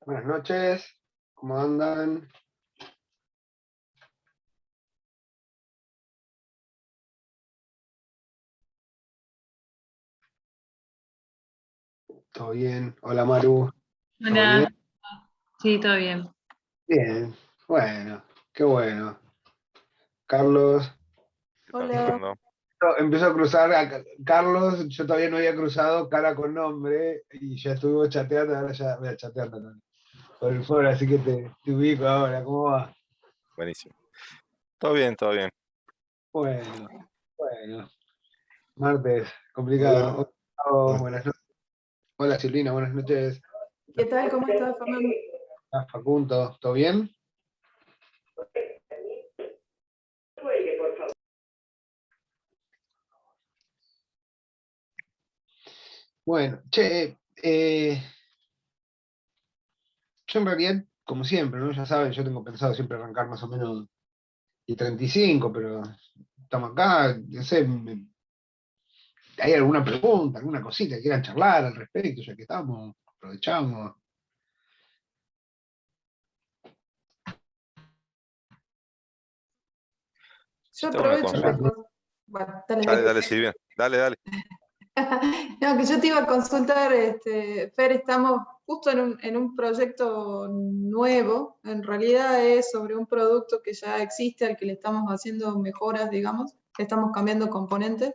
Buenas noches, ¿cómo andan? ¿Todo bien? Hola Maru, ¿todo bien? Hola, sí, todo bien. Bien, bueno, qué bueno. Carlos, ¿Qué tal, Hola. Fernando? empezó a cruzar a Carlos, yo todavía no había cruzado cara con nombre y ya estuvo chateando, ahora ya voy a chatear también por el foro, así que te ubico ahora, ¿cómo va? Buenísimo. Todo bien, todo bien. Bueno, bueno, martes, complicado. Hola. Buenas noches. Hola Silvina, buenas noches. ¿Qué tal? ¿Cómo estás, Fernando? Ah, Facundo, ¿todo bien? Bueno, che, yo en realidad, como siempre, ¿no? Ya saben, yo tengo pensado siempre arrancar más o menos y 35, pero estamos acá, no sé, ¿hay alguna pregunta, alguna cosita que quieran charlar al respecto, ya que estamos, aprovechamos? Yo Yo tengo una aprovecho consulta. Bueno, dale, Dale, dale. dale, Silvia. Dale, dale. No, que yo te iba a consultar, Fer, estamos justo en un proyecto nuevo. En realidad es sobre un producto que ya existe, al que le estamos haciendo mejoras, digamos. Le estamos cambiando componentes.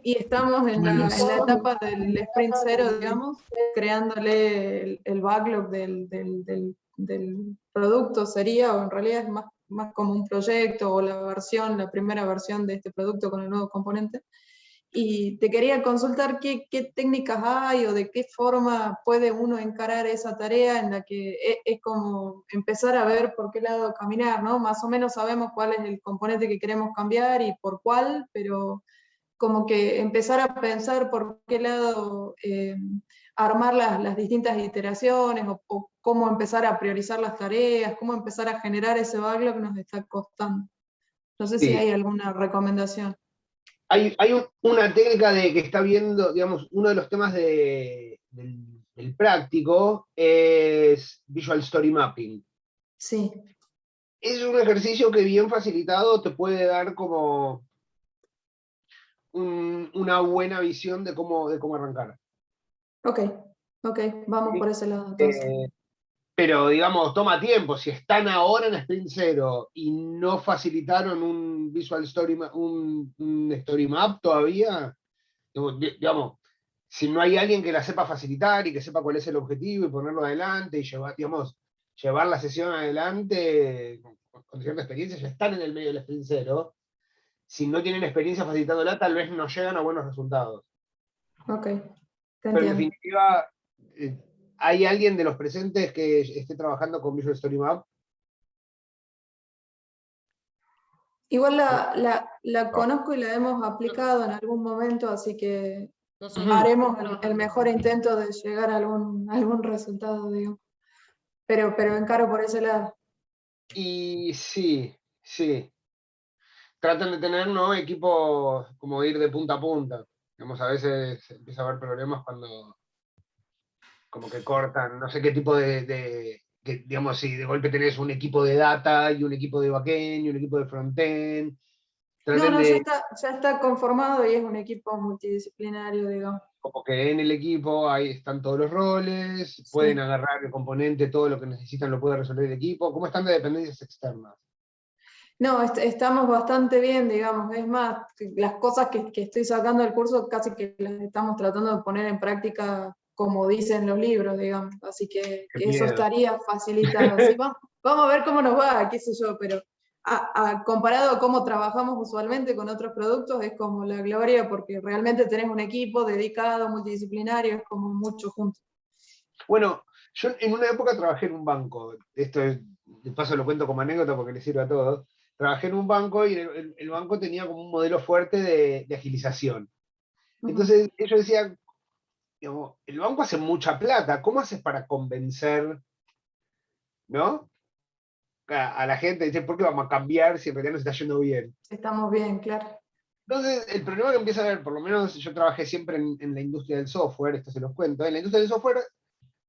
Y estamos en la etapa del sprint cero, digamos, creándole el backlog del producto sería, o en realidad es más como un proyecto o la primera versión de este producto con el nuevo componente. Y te quería consultar qué técnicas hay o de qué forma puede uno encarar esa tarea en la que es como empezar a ver por qué lado caminar, ¿no? Más o menos sabemos cuál es el componente que queremos cambiar y por cuál, pero como que empezar a pensar por qué lado armar las distintas iteraciones o cómo empezar a priorizar las tareas, cómo empezar a generar ese backlog nos está costando. No sé si Sí, hay alguna recomendación. hay una técnica de que está viendo, digamos, uno de los temas del práctico es Visual Story Mapping. Sí, Es un ejercicio que bien facilitado te puede dar como una buena visión de cómo arrancar. ok, ok, vamos ¿Sí? por ese lado entonces. Eh, pero digamos, toma tiempo. Si están ahora en Sprint Zero y no facilitaron un Visual Story, un Story Map todavía, digamos, si no hay alguien que la sepa facilitar y que sepa cuál es el objetivo y ponerlo adelante y llevar, digamos, llevar la sesión adelante con cierta experiencia, ya están en el medio del Sprint Zero. Si no tienen experiencia facilitándola, tal vez no llegan a buenos resultados. Ok, te Pero en entiendo. definitiva, eh, ¿hay alguien de los presentes que esté trabajando con Visual Story Map? Igual ¿No? la No. conozco y la hemos aplicado en algún momento, así que Ujú. haremos el mejor intento de llegar a algún resultado, digo. Pero encaro por ese lado. Y sí, sí. Tratan de tener, ¿no? Equipos como ir de punta a punta. Digamos, a veces empieza a haber problemas cuando como que cortan, no sé qué tipo digamos, si de golpe tenés un equipo de data y un equipo de backend y un equipo de frontend. No, Traten no, de, ya está conformado y es un equipo multidisciplinario, digamos. como que en el equipo ahí están todos los roles, pueden Sí. agarrar el componente, todo lo que necesitan lo puede resolver el equipo. ¿Cómo están de dependencias externas? No, estamos bastante bien, digamos. Es más, las cosas que estoy sacando del curso casi que las estamos tratando de poner en práctica como dicen los libros, digamos. Así Qué que eso miedo. estaría facilitado. Sí, vamos a ver cómo nos va, qué sé yo, pero comparado a cómo trabajamos usualmente con otros productos, es como la gloria porque realmente tenés un equipo dedicado, multidisciplinario, es como mucho junto. Bueno, yo en una época trabajé en un banco. De paso lo cuento como anécdota porque le sirve a todos. Trabajé en un banco y el banco tenía como un modelo fuerte de agilización. Ujú. Entonces ellos decían, digamos, el banco hace mucha plata, ¿cómo haces para convencer, ¿no? A la gente, dice, ¿por qué vamos a cambiar si en realidad nos está yendo bien? Estamos bien, claro. Entonces, el problema que empieza a ver, por lo menos yo trabajé siempre en la industria del software, esto se los cuento, en la industria del software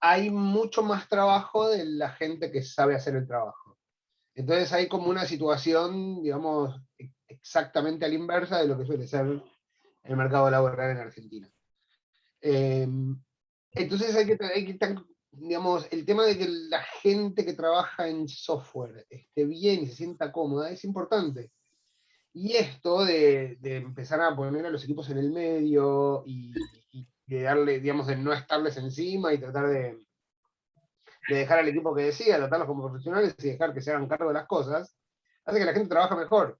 hay mucho más trabajo de la gente que sabe hacer el trabajo. Entonces hay como una situación, digamos, exactamente a la inversa de lo que suele ser el mercado laboral en Argentina. Entonces hay que estar, digamos, el tema de que la gente que trabaja en software esté bien y se sienta cómoda es importante. Y esto de empezar a poner a los equipos en el medio y de darle, digamos, de no estarles encima y tratar de dejar al equipo que decida, tratarlos como profesionales y dejar que se hagan cargo de las cosas, hace que la gente trabaje mejor.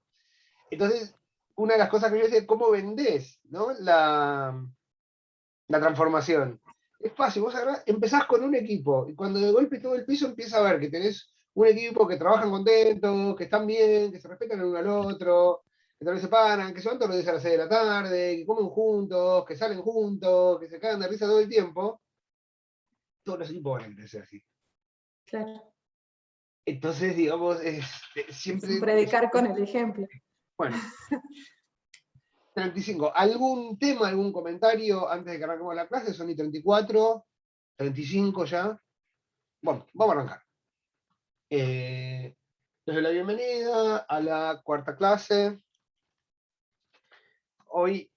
Entonces, una de las cosas que yo decía, ¿cómo vendés, ¿no? La transformación? Es fácil, vos empezás con un equipo, y cuando de golpe todo el piso empieza a ver que tenés un equipo que trabajan contentos, que están bien, que se respetan el uno al otro, que tal vez se paran, que se van todos los días a las 6 de la tarde, que comen juntos, que salen juntos, que se cagan de risa todo el tiempo, todos los equipos van a crecer así. Claro. Entonces, digamos, siempre... Predicar con el ejemplo. Bueno. 35. ¿Algún tema, algún comentario antes de que arranquemos la clase? Son y 34, 35 ya. Bueno, vamos a arrancar. Les doy la bienvenida a la cuarta clase. Hoy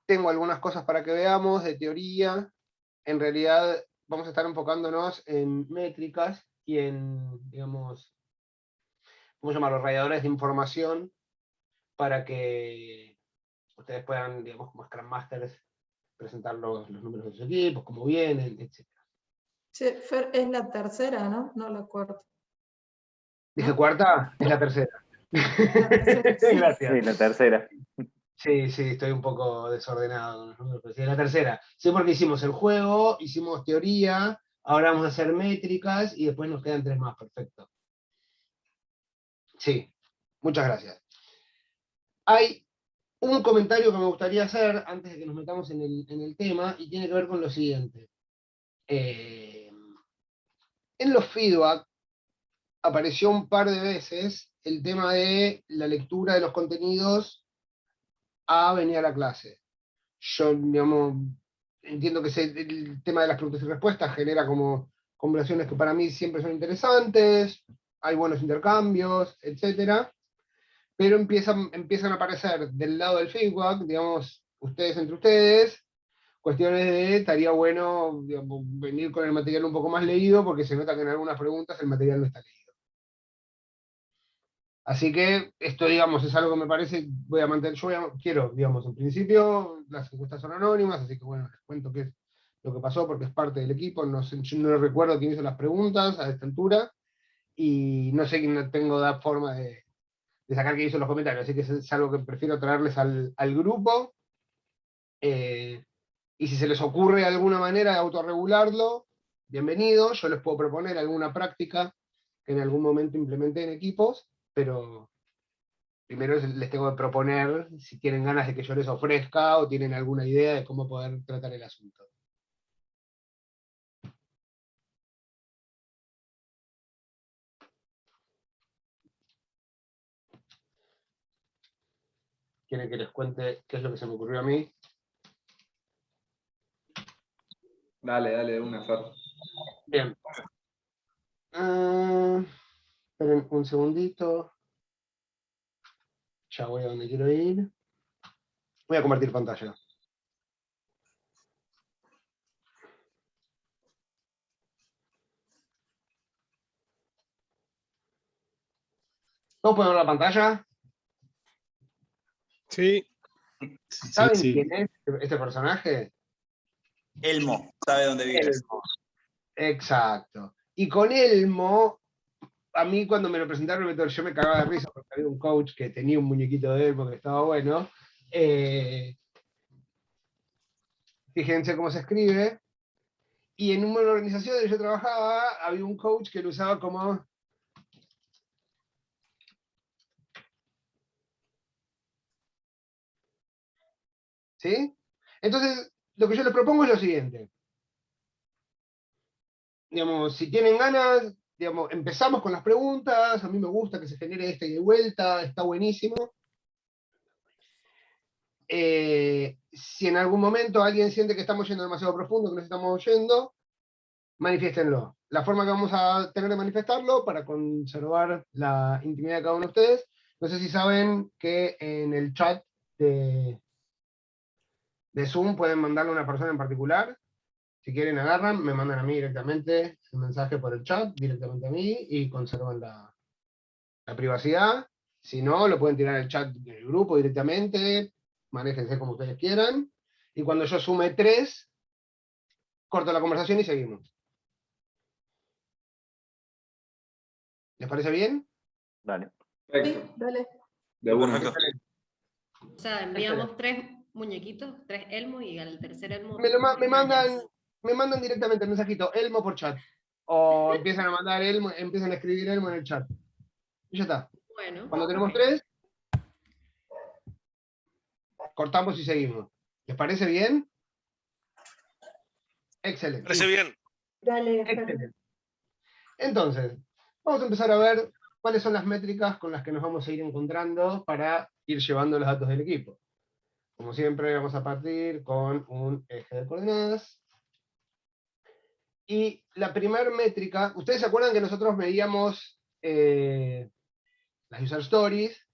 tengo algunas cosas para que veamos de teoría. En realidad vamos a estar enfocándonos en métricas y en, digamos, ¿cómo llamarlo? Radiadores de información para que ustedes puedan, digamos, como Scrum Masters, presentar los números de sus equipos, cómo vienen, etc. Che, Fer, es la tercera, ¿no? No la cuarta. Dije cuarta, es la tercera. La tercera, sí. Gracias. Sí, la tercera. Sí, estoy un poco desordenado con los números, pero sí, es la tercera. Sí, porque hicimos el juego, hicimos teoría, ahora vamos a hacer métricas y después nos quedan 3 más, perfecto. Sí, muchas gracias. Hay un comentario que me gustaría hacer antes de que nos metamos en el tema y tiene que ver con lo siguiente. En los feedback apareció un par de veces el tema de la lectura de los contenidos a venir a la clase. Yo, digamos, entiendo que el tema de las preguntas y respuestas genera como conversaciones que para mí siempre son interesantes, hay buenos intercambios, etc. Pero empiezan a aparecer del lado del feedback, digamos, ustedes entre ustedes, cuestiones de estaría bueno, digamos, venir con el material un poco más leído, porque se nota que en algunas preguntas el material no está leído. Así que esto, digamos, es algo que me parece, voy a mantener, quiero, digamos, en principio, las encuestas son anónimas, así que bueno, les cuento qué es lo que pasó, porque es parte del equipo, no sé, yo no recuerdo quién hizo las preguntas a esta altura, y no sé quién, no tengo forma de sacar quién hizo los comentarios, así que es algo que prefiero traerles al grupo, y si se les ocurre alguna manera de autorregularlo, bienvenido, yo les puedo proponer alguna práctica que en algún momento implementé en equipos, pero primero les tengo que proponer si tienen ganas de que yo les ofrezca o tienen alguna idea de cómo poder tratar el asunto. ¿Quieren que les cuente qué es lo que se me ocurrió a mí? Dale, de una, Fer. Bien. Esperen un segundito. Ya voy a donde quiero ir. Voy a compartir pantalla. ¿Todos pueden ver la pantalla? Sí. ¿Saben Sí. quién es este personaje? Elmo, sabe dónde vives. Elmo. Exacto. Y con Elmo, a mí cuando me lo presentaron, yo me cagaba de risa porque había un coach que tenía un muñequito de Elmo que estaba bueno. Fíjense cómo se escribe. Y en una organización donde yo trabajaba, había un coach que lo usaba como... ¿Sí? Entonces, lo que yo les propongo es lo siguiente. Digamos, si tienen ganas, digamos, empezamos con las preguntas, a mí me gusta que se genere esta y de vuelta, está buenísimo. Si en algún momento alguien siente que estamos yendo demasiado profundo, que nos estamos oyendo, manifiéstenlo. La forma que vamos a tener de manifestarlo para conservar la intimidad de cada uno de ustedes, no sé si saben que en el chat de Zoom pueden mandarle a una persona en particular. Si quieren agarran, me mandan a mí directamente el mensaje por el chat, directamente a mí, y conservan la privacidad. Si no, lo pueden tirar al chat del grupo directamente, manéjense como ustedes quieran, y cuando yo sume 3, corto la conversación y seguimos. ¿Les parece bien? Dale. Sí, Perfecto. dale. De una. Perfecto. O sea, enviamos 3 muñequitos, 3 elmos y al tercer elmo. Me mandan directamente el mensajito, Elmo por chat. O empiezan a mandar Elmo, empiezan a escribir Elmo en el chat. Y ya está. Bueno. Cuando tenemos 3, cortamos y seguimos. ¿Les parece bien? Excelente. Parece bien. Dale, Excelente. Entonces, vamos a empezar a ver cuáles son las métricas con las que nos vamos a ir encontrando para ir llevando los datos del equipo. Como siempre, vamos a partir con un eje de coordenadas. Y la primera métrica, ¿ustedes se acuerdan que nosotros medíamos las user stories?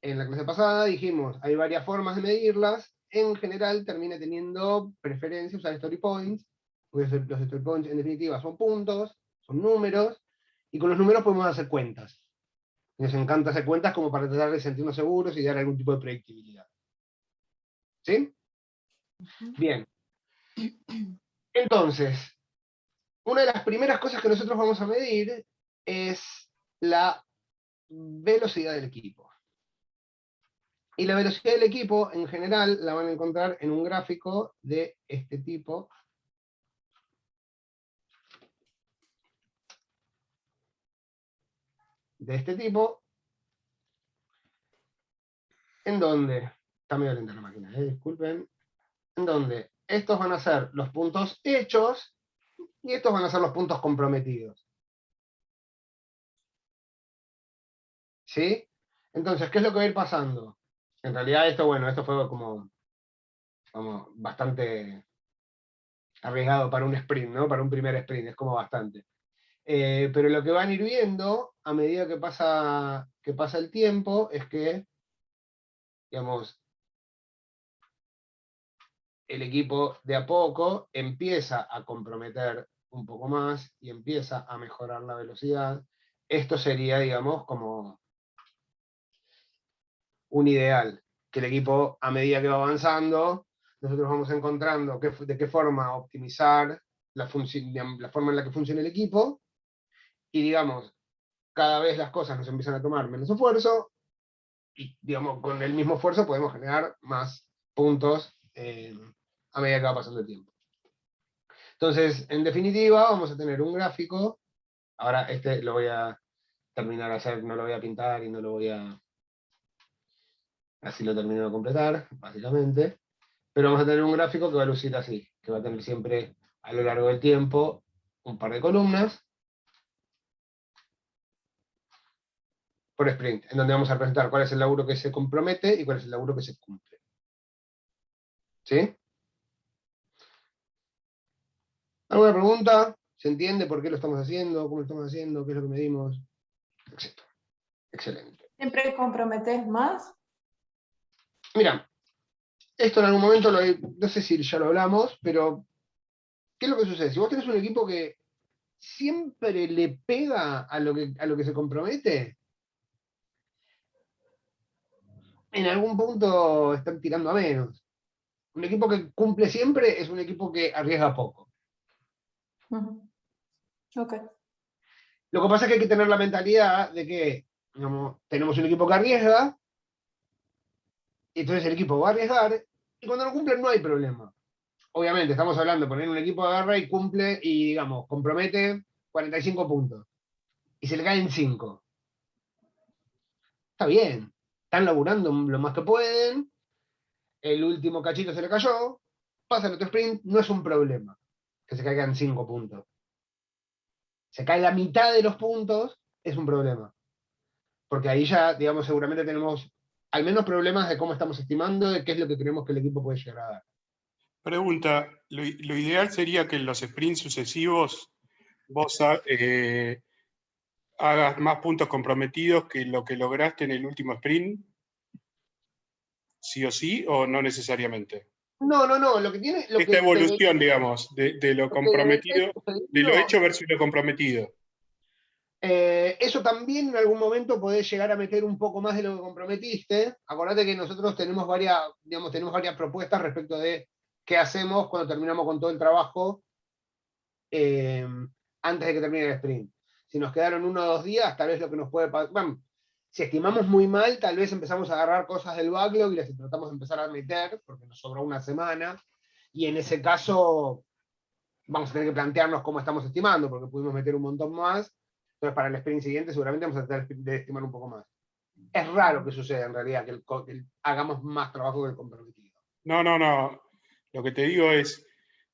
En la clase pasada dijimos, hay varias formas de medirlas. En general termina teniendo preferencia usar story points, porque los story points en definitiva son puntos, son números, y con los números podemos hacer cuentas. Nos encanta hacer cuentas como para tratar de sentirnos seguros y dar algún tipo de predictibilidad. ¿Sí? Bien. Entonces, una de las primeras cosas que nosotros vamos a medir es la velocidad del equipo. Y la velocidad del equipo, en general, la van a encontrar en un gráfico de este tipo. En donde, está medio lenta la máquina, disculpen, en donde estos van a ser los puntos hechos y estos van a ser los puntos comprometidos. ¿Sí? Entonces, ¿qué es lo que va a ir pasando? En realidad esto, bueno, esto fue como bastante arriesgado para un sprint, ¿no? Para un primer sprint, es como bastante. Pero lo que van a ir viendo a medida que pasa el tiempo es que, digamos, el equipo de a poco empieza a comprometer un poco más y empieza a mejorar la velocidad. Esto sería, digamos, como un ideal, que el equipo, a medida que va avanzando, nosotros vamos encontrando de qué forma optimizar la forma en la que funciona el equipo, y digamos, cada vez las cosas nos empiezan a tomar menos esfuerzo, y digamos, con el mismo esfuerzo podemos generar más puntos a medida que va pasando el tiempo. Entonces, en definitiva, vamos a tener un gráfico. Ahora este lo voy a terminar de hacer, no lo voy a pintar y no lo voy a... Así lo termino de completar, básicamente. Pero vamos a tener un gráfico que va a lucir así, que va a tener siempre, a lo largo del tiempo, un par de columnas por sprint, en donde vamos a representar cuál es el laburo que se compromete y cuál es el laburo que se cumple. ¿Sí? ¿Alguna pregunta? ¿Se entiende por qué lo estamos haciendo? ¿Cómo lo estamos haciendo? ¿Qué es lo que medimos? Etcétera. Excelente. ¿Siempre comprometés más? Mira, esto en algún momento, no sé si ya lo hablamos, pero ¿qué es lo que sucede? Si vos tenés un equipo que siempre le pega a lo que se compromete, en algún punto están tirando a menos. Un equipo que cumple siempre es un equipo que arriesga poco. Ok. Lo que pasa es que hay que tener la mentalidad de que, digamos, tenemos un equipo que arriesga, y entonces el equipo va a arriesgar, y cuando lo cumplen no hay problema. Obviamente, estamos hablando de poner un equipo de agarra y cumple, y digamos, compromete 45 puntos, y se le caen 5. Está bien, están laburando lo más que pueden, el último cachito se le cayó, pasa el otro sprint, no es un problema que se caigan 5 puntos. Se cae la mitad de los puntos, es un problema. Porque ahí ya, digamos, seguramente tenemos al menos problemas de cómo estamos estimando, de qué es lo que creemos que el equipo puede llegar a dar. Pregunta, lo ideal sería que en los sprints sucesivos vos hagas más puntos comprometidos que lo que lograste en el último sprint, ¿sí o sí, o no necesariamente? No, lo que tiene... Lo Esta que evolución, digamos, de lo comprometido, de lo hecho versus lo comprometido. Eso también en algún momento podés llegar a meter un poco más de lo que comprometiste. Acordate que nosotros tenemos varias propuestas respecto de qué hacemos cuando terminamos con todo el trabajo antes de que termine el sprint. Si nos quedaron 1 o 2 días, tal vez lo que nos puede pasar... Bueno, si estimamos muy mal, tal vez empezamos a agarrar cosas del backlog y las tratamos de empezar a meter, porque nos sobró 1 semana, y en ese caso vamos a tener que plantearnos cómo estamos estimando, porque pudimos meter un montón más. Entonces, para el sprint siguiente seguramente vamos a tratar de estimar un poco más. Es raro que suceda en realidad, que hagamos más trabajo que el comprometido. No. Lo que te digo es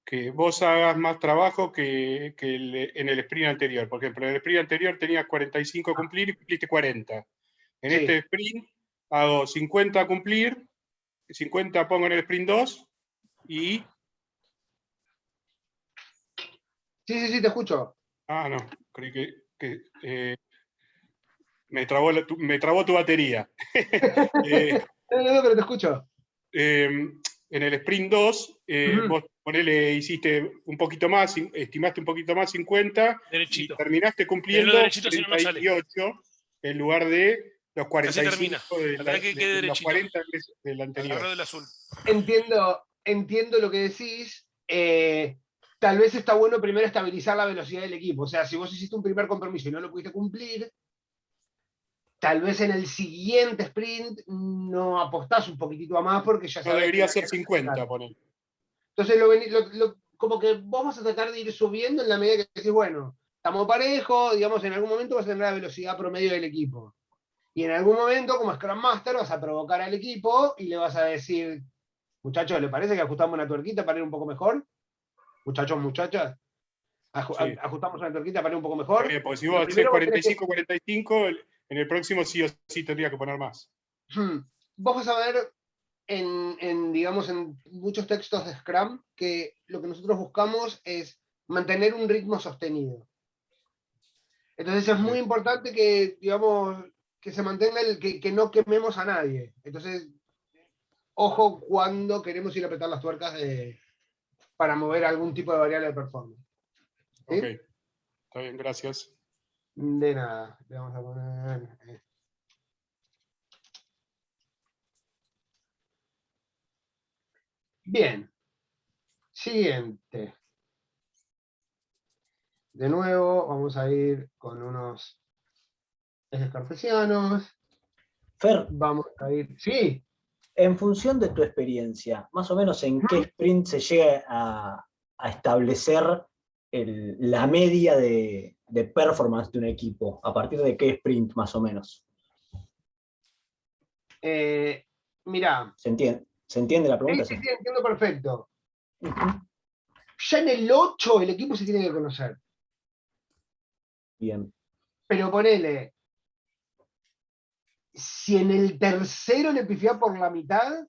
que vos hagas más trabajo que en el sprint anterior. Por ejemplo, en el sprint anterior tenías 45 a cumplir y cumpliste 40. En este sprint hago 50 a cumplir, 50 pongo en el sprint 2 y... Sí, te escucho. No, creí que me trabó tu batería. No, pero te escucho. En el sprint 2, vos hiciste un poquito más, estimaste un poquito más 50 derechito. Y terminaste cumpliendo 38 en lugar de los 45 de los 40 del anterior. Del azul. Entiendo lo que decís. Tal vez está bueno primero estabilizar la velocidad del equipo. O sea, si vos hiciste un primer compromiso y no lo pudiste cumplir, tal vez en el siguiente sprint no apostás un poquitito a más porque ya sabes. No debería ser 50, poner. Entonces, como que vos vas a tratar de ir subiendo en la medida que decís, bueno, estamos parejos, digamos, en algún momento vas a tener la velocidad promedio del equipo. Y en algún momento, como Scrum Master, vas a provocar al equipo y le vas a decir, muchachos, ¿le parece que ajustamos una tuerquita para ir un poco mejor? Muchachos, muchachas, ajustamos una tuerquita para ir un poco mejor. Bien, porque si vos haces 45-45, en el próximo sí o sí tendría que poner más. Vos vas a ver digamos, en muchos textos de Scrum que lo que nosotros buscamos es mantener un ritmo sostenido. Entonces es muy importante que, digamos, que se mantenga que no quememos a nadie. Entonces, ojo cuando queremos ir a apretar las tuercas para mover algún tipo de variable de performance. ¿Sí? Ok, está bien, gracias. De nada, le vamos a poner... Bien. Siguiente. De nuevo, vamos a ir con unos ejes cartesianos. Fer, vamos a ir... Sí. En función de tu experiencia, más o menos en qué sprint se llega a establecer la media de performance de un equipo, a partir de qué sprint más o menos. Mirá. ¿Se entiende la pregunta? Sí, entiendo perfecto. Ya en el 8 el equipo se tiene que conocer. Bien. Pero ponele, si en el tercero le pifiás por la mitad,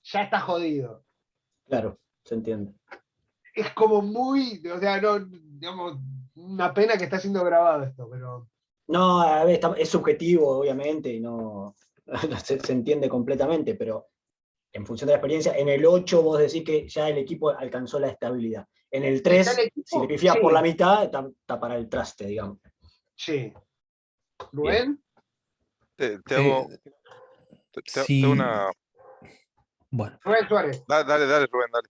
ya está jodido. Claro, se entiende. Es como muy, o sea, no, digamos, una pena que está siendo grabado esto, pero... No, a ver, es subjetivo, obviamente, y no se entiende completamente, pero en función de la experiencia, en el 8 vos decís que ya el equipo alcanzó la estabilidad. En el 3, si le pifiás por la mitad, está para el traste, digamos. Sí. ¿Rubén? Te hago una... Bueno. Rubén Suárez. Dale, Rubén, dale.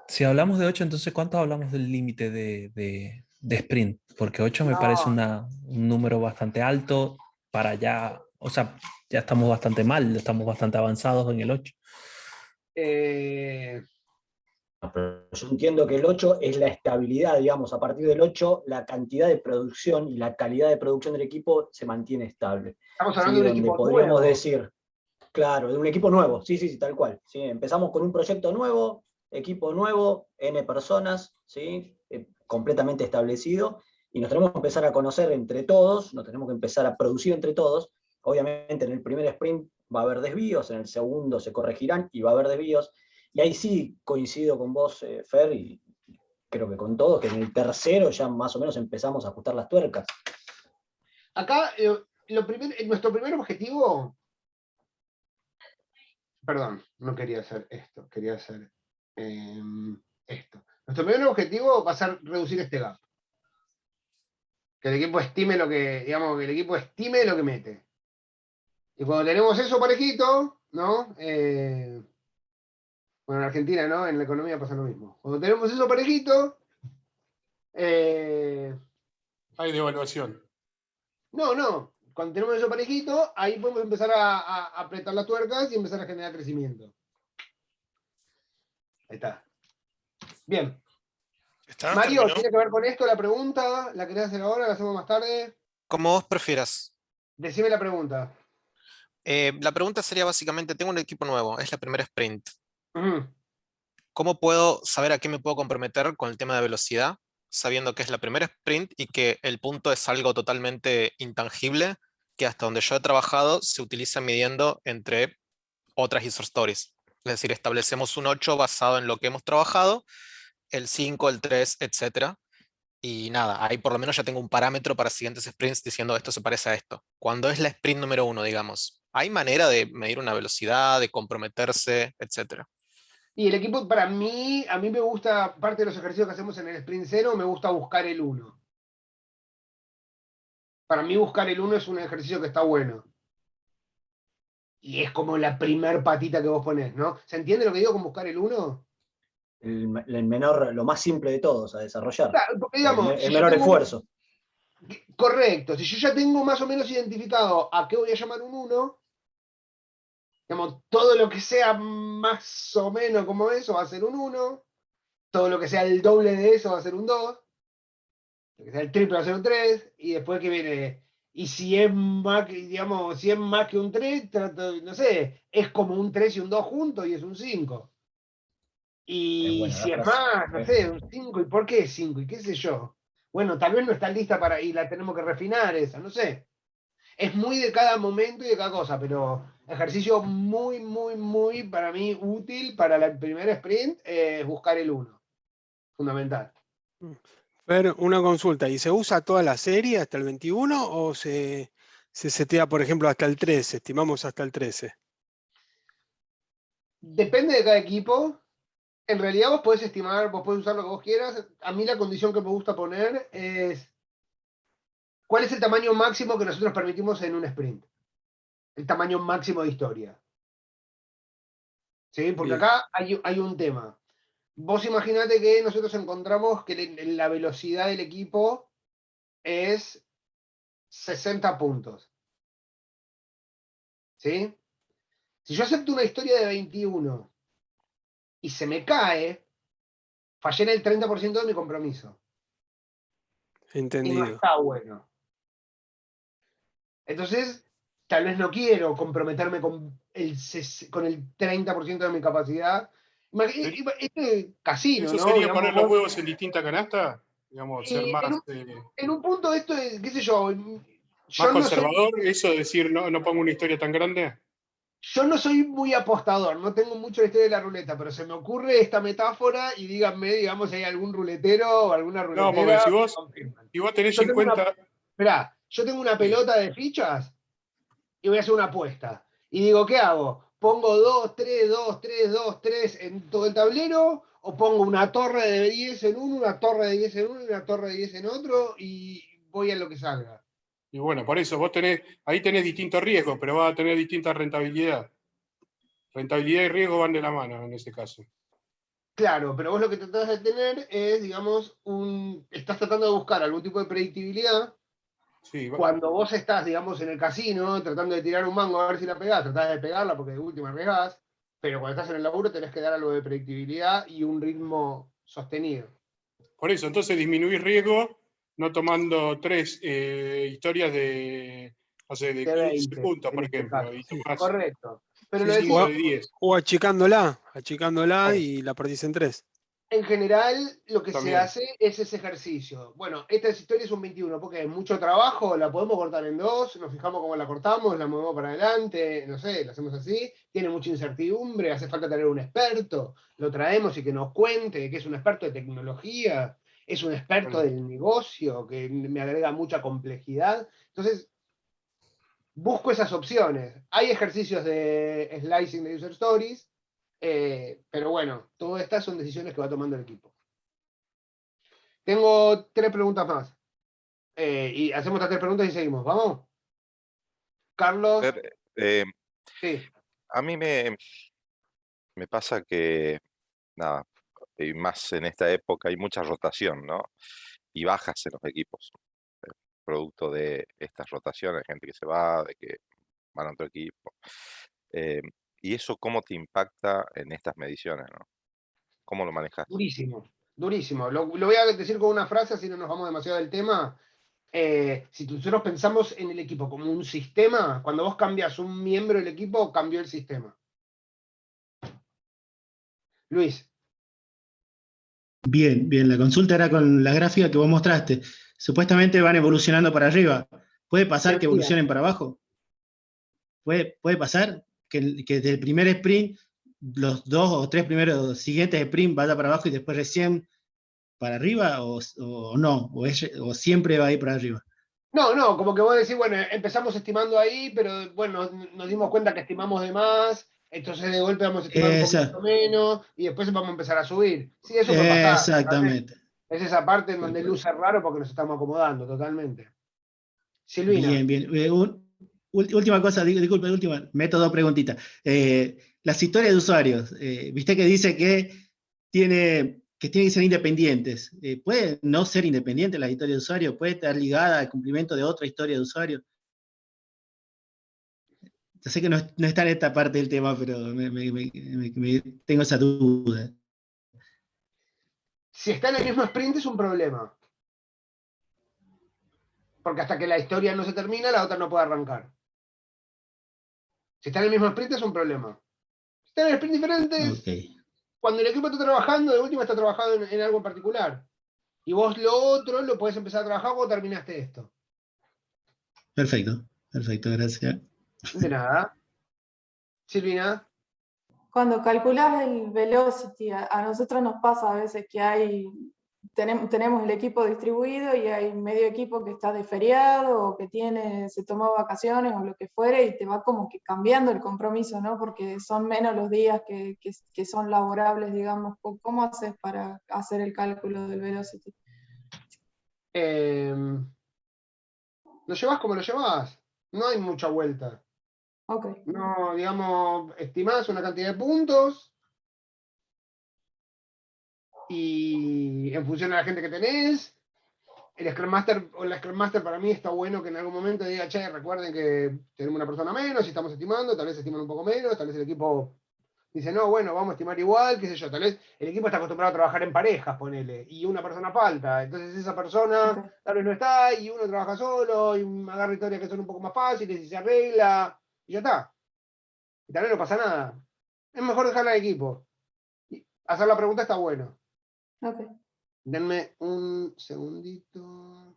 Si hablamos de 8, entonces ¿cuánto hablamos del límite de sprint? Porque 8 me parece un número bastante alto para ya, o sea, ya estamos bastante mal, estamos bastante avanzados en el 8. Pero yo entiendo que el 8 es la estabilidad, digamos, a partir del 8 la cantidad de producción y la calidad de producción del equipo se mantiene estable. Estamos hablando de un equipo podríamos nuevo. Decir, claro, de un equipo nuevo, sí, tal cual. ¿Sí? Empezamos con un proyecto nuevo, equipo nuevo, N personas, ¿sí? Completamente establecido, y nos tenemos que empezar a conocer entre todos, nos tenemos que empezar a producir entre todos. Obviamente en el primer sprint va a haber desvíos, en el segundo se corregirán y va a haber desvíos. Y ahí sí coincido con vos, Fer, y creo que con todos, que en el tercero ya más o menos empezamos a ajustar las tuercas. Acá, nuestro primer objetivo... Perdón, no quería hacer esto, quería hacer esto. Nuestro primer objetivo va a ser reducir este gap. Que el equipo estime lo que, digamos, que el equipo estime lo que mete. Y cuando tenemos eso parejito, ¿no? Bueno, en Argentina, ¿no? En la economía pasa lo mismo. Cuando tenemos eso parejito... Hay devaluación. No. Cuando tenemos eso parejito, ahí podemos empezar a apretar las tuercas y empezar a generar crecimiento. Ahí está. Bien. Mario, ¿Terminó? ¿tiene que ver con esto la pregunta? ¿La querés hacer ahora? ¿La hacemos más tarde? Como vos prefieras. Decime la pregunta. La pregunta sería básicamente, tengo un equipo nuevo, es la primera sprint. Ujú. ¿Cómo puedo saber a qué me puedo comprometer con el tema de velocidad, sabiendo que es la primera sprint y que el punto es algo totalmente intangible, que hasta donde yo he trabajado se utiliza midiendo entre otras user stories? Es decir, establecemos un 8 basado en lo que hemos trabajado, el 5, el 3, etc. Y nada, ahí por lo menos ya tengo un parámetro para siguientes sprints diciendo esto se parece a esto. Cuando es la sprint número 1, digamos, ¿hay manera de medir una velocidad, de comprometerse, etcétera? Y el equipo, para mí, a mí me gusta, parte de los ejercicios que hacemos en el sprint 0, me gusta buscar el 1. Para mí buscar el 1 es un ejercicio que está bueno. Y es como la primer patita que vos ponés, ¿no? ¿Se entiende lo que digo con buscar el 1? El menor, lo más simple de todos a desarrollar. Claro, porque, digamos, el menor esfuerzo. Correcto. Si yo ya tengo más o menos identificado a qué voy a llamar un 1, digamos, todo lo que sea más o menos como eso va a ser un 1, todo lo que sea el doble de eso va a ser un 2, lo que sea el triple va a ser un 3, y después que viene, y si es más que, digamos, si es más que un 3, no sé, es como un 3 y un 2 juntos y es un 5. Y si es más, no sé, un 5, ¿y por qué 5? ¿Y qué sé yo? Bueno, tal vez no está lista para, y la tenemos que refinar esa, no sé. Es muy de cada momento y de cada cosa, pero ejercicio muy, para mí útil para la primera sprint es buscar el 1. Fundamental. Fer, una consulta, ¿y se usa toda la serie hasta el 21 o se setea, por ejemplo, hasta el 13? Estimamos hasta el 13. Depende de cada equipo. En realidad vos podés estimar, vos podés usar lo que vos quieras. A mí la condición que me gusta poner es ¿cuál es el tamaño máximo que nosotros permitimos en un sprint? El tamaño máximo de historia. ¿Sí? Porque Bien. acá hay un tema. Vos imaginate que nosotros encontramos que la velocidad del equipo es 60 puntos. ¿Sí? Si yo acepto una historia de 21 y se me cae, fallé en el 30% de mi compromiso. Entendido. Y no está bueno. Entonces, tal vez no quiero comprometerme con el 30% de mi capacidad. Este casino, ¿Eso ¿no? sería Digamos, poner los huevos en distinta canasta? Digamos, ser más, en un punto esto es, qué sé yo, más conservador, eso de decir no pongo una historia tan grande. Yo no soy muy apostador, no tengo mucho la historia de la ruleta, pero se me ocurre esta metáfora y díganme, digamos, si hay algún ruletero o alguna ruletera. No, porque si vos tenés 50... Esperá, yo tengo una pelota de fichas y voy a hacer una apuesta. Y digo, ¿qué hago? ¿Pongo 2, 3, 2, 3, 2, 3 en todo el tablero? ¿O pongo una torre de 10 en uno, una torre de 10 en uno y una torre de 10 en otro? Y voy a lo que salga. Y bueno, por eso, ahí tenés distintos riesgos, pero vas a tener distinta rentabilidad. Rentabilidad y riesgo van de la mano en ese caso. Claro, pero vos lo que tratás de tener es, digamos, estás tratando de buscar algún tipo de predictibilidad. Sí, cuando vos estás, digamos, en el casino, tratando de tirar un mango a ver si la pegás, tratás de pegarla porque de última arriesgás, pero cuando estás en el laburo tenés que dar algo de predictibilidad y un ritmo sostenido. Por eso, entonces disminuir riesgo no tomando 3 historias de, no sé, de 15 20, puntos, por este ejemplo. caso. Y tomás Correcto. Pero 5 de 10. O achicándola y la partís en 3. En general, lo que se También. hace es ese ejercicio. Bueno, esta historia es un 21, porque es mucho trabajo, la podemos cortar en 2, nos fijamos cómo la cortamos, la movemos para adelante, no sé, la hacemos así, tiene mucha incertidumbre, hace falta tener un experto, lo traemos y que nos cuente, que es un experto de tecnología, es un experto del negocio, que me agrega mucha complejidad. Entonces, busco esas opciones. Hay ejercicios de slicing de user stories, pero bueno, todas estas son decisiones que va tomando el equipo. Tengo 3 preguntas más. Y hacemos las 3 preguntas y seguimos. ¿Vamos? Carlos. Sí. A mí me pasa que, nada, y más en esta época hay mucha rotación, ¿no? Y bajas en los equipos, producto de estas rotaciones, gente que se va, de que van a otro equipo. ¿Y eso cómo te impacta en estas mediciones, ¿no? ¿Cómo lo manejas? Durísimo, durísimo. Lo voy a decir con una frase, así no nos vamos demasiado del tema. Si nosotros pensamos en el equipo como un sistema, cuando vos cambias un miembro del equipo, cambió el sistema. Luis. Bien, la consulta era con la gráfica que vos mostraste. Supuestamente van evolucionando para arriba. ¿Puede pasar que evolucionen para abajo? ¿Puede pasar que desde el primer sprint, los 2 o 3 primeros siguientes sprint vaya para abajo y después recién para arriba? ¿O no? ¿O siempre va a ir para arriba? No, como que vos decís, bueno, empezamos estimando ahí, pero bueno, nos dimos cuenta que estimamos de más, entonces de golpe vamos a estimar un poquito menos, y después vamos a empezar a subir. Sí, eso puede pasar. Exactamente. Es esa parte en donde luce raro porque nos estamos acomodando totalmente. Silvina. Bien. Última cosa, disculpe, última, meto 2 preguntitas. Las historias de usuarios, viste que dice que tienen que ser independientes. ¿Puede no ser independiente la historia de usuario? ¿Puede estar ligada al cumplimiento de otra historia de usuario? Yo sé que no está en esta parte del tema, pero tengo esa duda. Si está en el mismo sprint es un problema. Porque hasta que la historia no se termina, la otra no puede arrancar. Si está en el mismo sprint es un problema. Si está en sprint diferentes, cuando el equipo está trabajando, de última está trabajando en algo en particular. Y vos lo otro lo podés empezar a trabajar cuando terminaste esto. Perfecto, gracias. De nada. Silvina. Cuando calculas el velocity, a nosotros nos pasa a veces que tenemos el equipo distribuido y hay medio equipo que está de feriado o que se tomó vacaciones o lo que fuere y te va como que cambiando el compromiso, ¿no? Porque son menos los días que son laborables, digamos. ¿Cómo haces para hacer el cálculo del velocity? Lo llevas como lo llevas. No hay mucha vuelta. Okay. No, digamos, estimás una cantidad de puntos y en función de la gente que tenés, el Scrum Master o la Scrum Master para mí está bueno que en algún momento diga, che, recuerden que tenemos una persona menos y estamos estimando, tal vez estiman un poco menos, tal vez el equipo dice, no, bueno, vamos a estimar igual, qué sé yo, tal vez el equipo está acostumbrado a trabajar en parejas, ponele, y una persona falta, entonces esa persona tal vez no está y uno trabaja solo y agarra historias que son un poco más fáciles y se arregla y ya está. Y tal vez no pasa nada. Es mejor dejarla al equipo. Y hacer la pregunta está bueno. Okay. Denme un segundito.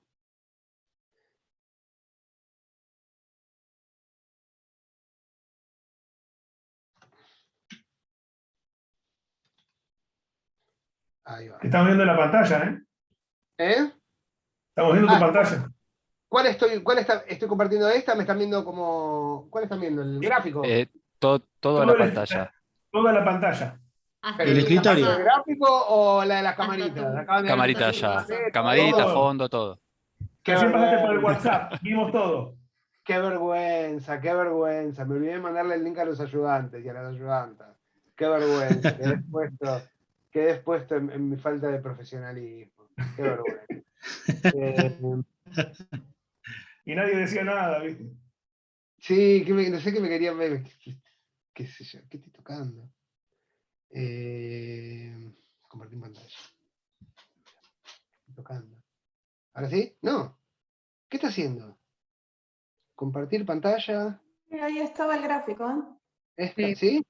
Ahí va. Estamos viendo la pantalla, ¿eh? ¿Eh? Estamos viendo tu pantalla. ¿Cuál estoy compartiendo esta? ¿Me están viendo como... ¿Cuál están viendo? ¿El gráfico? Toda la pantalla. Toda la pantalla. ¿El escritorio? ¿El gráfico o la de las camaritas? Camarita ya. Camarita, fondo, todo. Recién pasaste por el WhatsApp, vimos todo. Qué vergüenza, qué vergüenza. Me olvidé de mandarle el link a los ayudantes y a las ayudantas. Qué vergüenza. Quedé expuesto en mi falta de profesionalismo. Qué vergüenza. Y nadie decía nada, ¿viste? Sí, no sé qué me querían ver. ¿Qué sé yo? ¿Qué estoy tocando? Compartir pantalla. Estoy tocando. ¿Ahora sí? No. ¿Qué está haciendo? Compartir pantalla. Ahí estaba el gráfico, ¿eh? ¿Sí?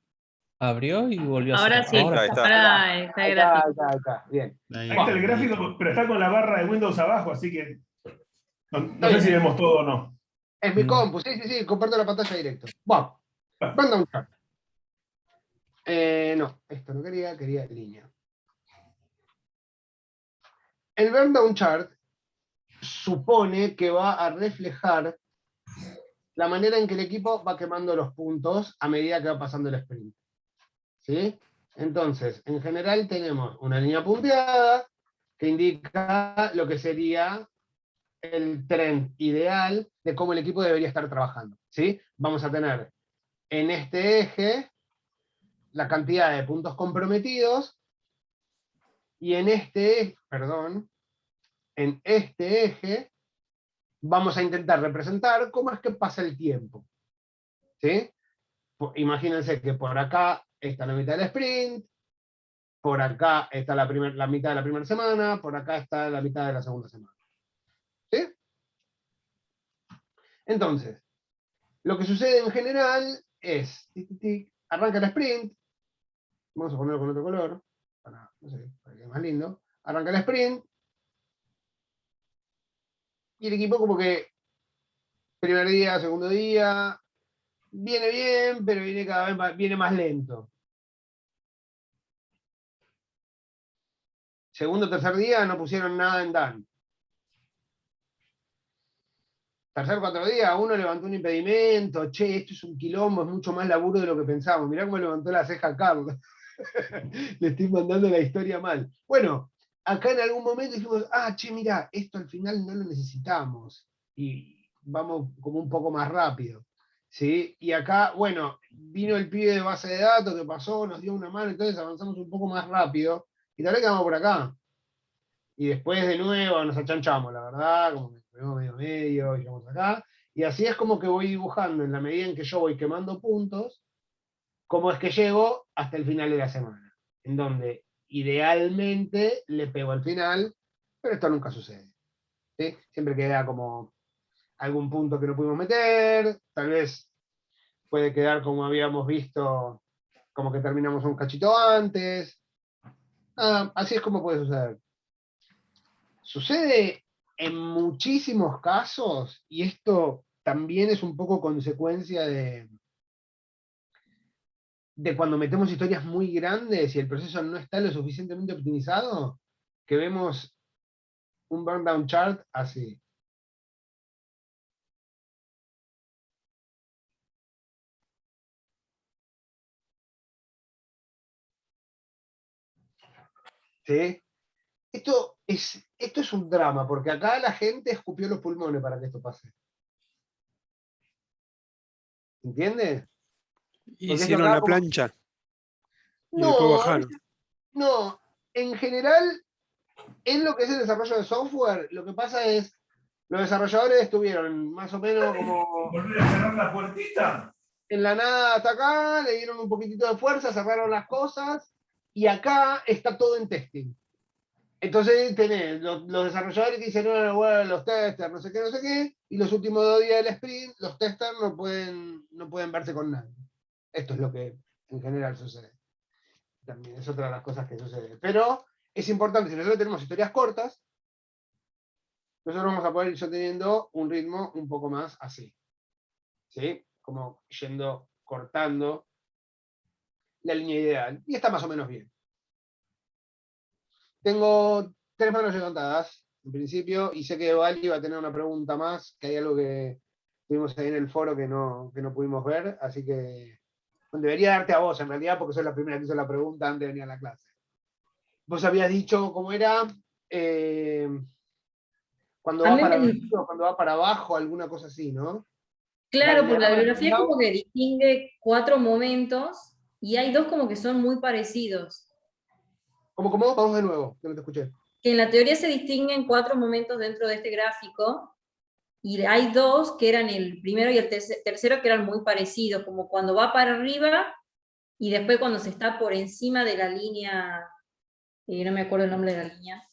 Abrió y volvió a Ahora cerrar. sí, Ahí está. ahora está Ahí el está, gráfico. ahí está, ahí está. Bien. Ahí está el gráfico, pero está con la barra de Windows abajo, así que no sé si vemos todo o no. Es mi compu, sí, comparto la pantalla directo. Bueno, Rundown chart. No, esto no quería línea. El Rundown chart supone que va a reflejar la manera en que el equipo va quemando los puntos a medida que va pasando el sprint. ¿Sí? Entonces, en general tenemos una línea punteada que indica lo que sería el trend ideal de cómo el equipo debería estar trabajando. ¿Sí? Vamos a tener en este eje la cantidad de puntos comprometidos y en este eje vamos a intentar representar cómo es que pasa el tiempo. ¿Sí? Imagínense que por acá está la mitad del sprint, por acá está la mitad de la primera semana, por acá está la mitad de la segunda semana. ¿Sí? Entonces, lo que sucede en general es, arranca el sprint, vamos a ponerlo con otro color, para que quede más lindo, arranca el sprint, y el equipo como que primer día, segundo día, viene bien, pero viene cada vez viene más lento. Segundo, tercer día no pusieron nada en Dan. Tercer, cuarto día, uno levantó un impedimento, che, esto es un quilombo, es mucho más laburo de lo que pensamos. Mirá cómo levantó la ceja Carlos. Le estoy mandando la historia mal. Bueno, acá en algún momento dijimos, che, mirá, esto al final no lo necesitamos. Y vamos como un poco más rápido. ¿Sí? Y acá, bueno, vino el pibe de base de datos que pasó, nos dio una mano, entonces avanzamos un poco más rápido. Y tal vez quedamos por acá. Y después de nuevo nos achanchamos, la verdad, como que estuvimos medio, y llegamos acá. Y así es como que voy dibujando, en la medida en que yo voy quemando puntos, cómo es que llego hasta el final de la semana. En donde idealmente le pego al final, pero esto nunca sucede. ¿Sí? Siempre queda como algún punto que no pudimos meter, tal vez puede quedar como habíamos visto, como que terminamos un cachito antes. Así es como puede suceder. Sucede en muchísimos casos, y esto también es un poco consecuencia de cuando metemos historias muy grandes y el proceso no está lo suficientemente optimizado, que vemos un burn down chart así. ¿Sí? Esto es un drama, porque acá la gente escupió los pulmones para que esto pase. ¿Entiendes? Hicieron la plancha y después No, bajaron. no. En general, en lo que es el desarrollo de software, lo que pasa es, los desarrolladores estuvieron más o menos como... ¿Volver a cerrar la puertita? En la nada hasta acá, le dieron un poquitito de fuerza, cerraron las cosas, y acá está todo en testing. Entonces tenés los desarrolladores que dicen, no, bueno, los testers, no sé qué, y los últimos 2 días del sprint, los testers no pueden verse con nadie. Esto es lo que en general sucede. También es otra de las cosas que sucede. Pero es importante, si nosotros tenemos historias cortas, nosotros vamos a poder ir teniendo un ritmo un poco más así. ¿Sí? Como yendo, cortando la línea ideal. Y está más o menos bien. Tengo 3 manos levantadas, en principio, y sé que Vali va a tener una pregunta más, que hay algo que tuvimos ahí en el foro que no pudimos ver, así que debería darte a vos, en realidad, porque sos la primera que hizo la pregunta antes de venir a la clase. Vos habías dicho cómo era, cuando va para arriba, cuando va para abajo, alguna cosa así, ¿no? Claro, pues la bibliografía es como que distingue 4 momentos y hay 2 como que son muy parecidos. ¿Cómo? Vamos de nuevo, que no te escuché. Que en la teoría se distinguen 4 momentos dentro de este gráfico y hay 2 que eran el primero y el tercero que eran muy parecidos, como cuando va para arriba y después cuando se está por encima de la línea, no me acuerdo el nombre de la línea.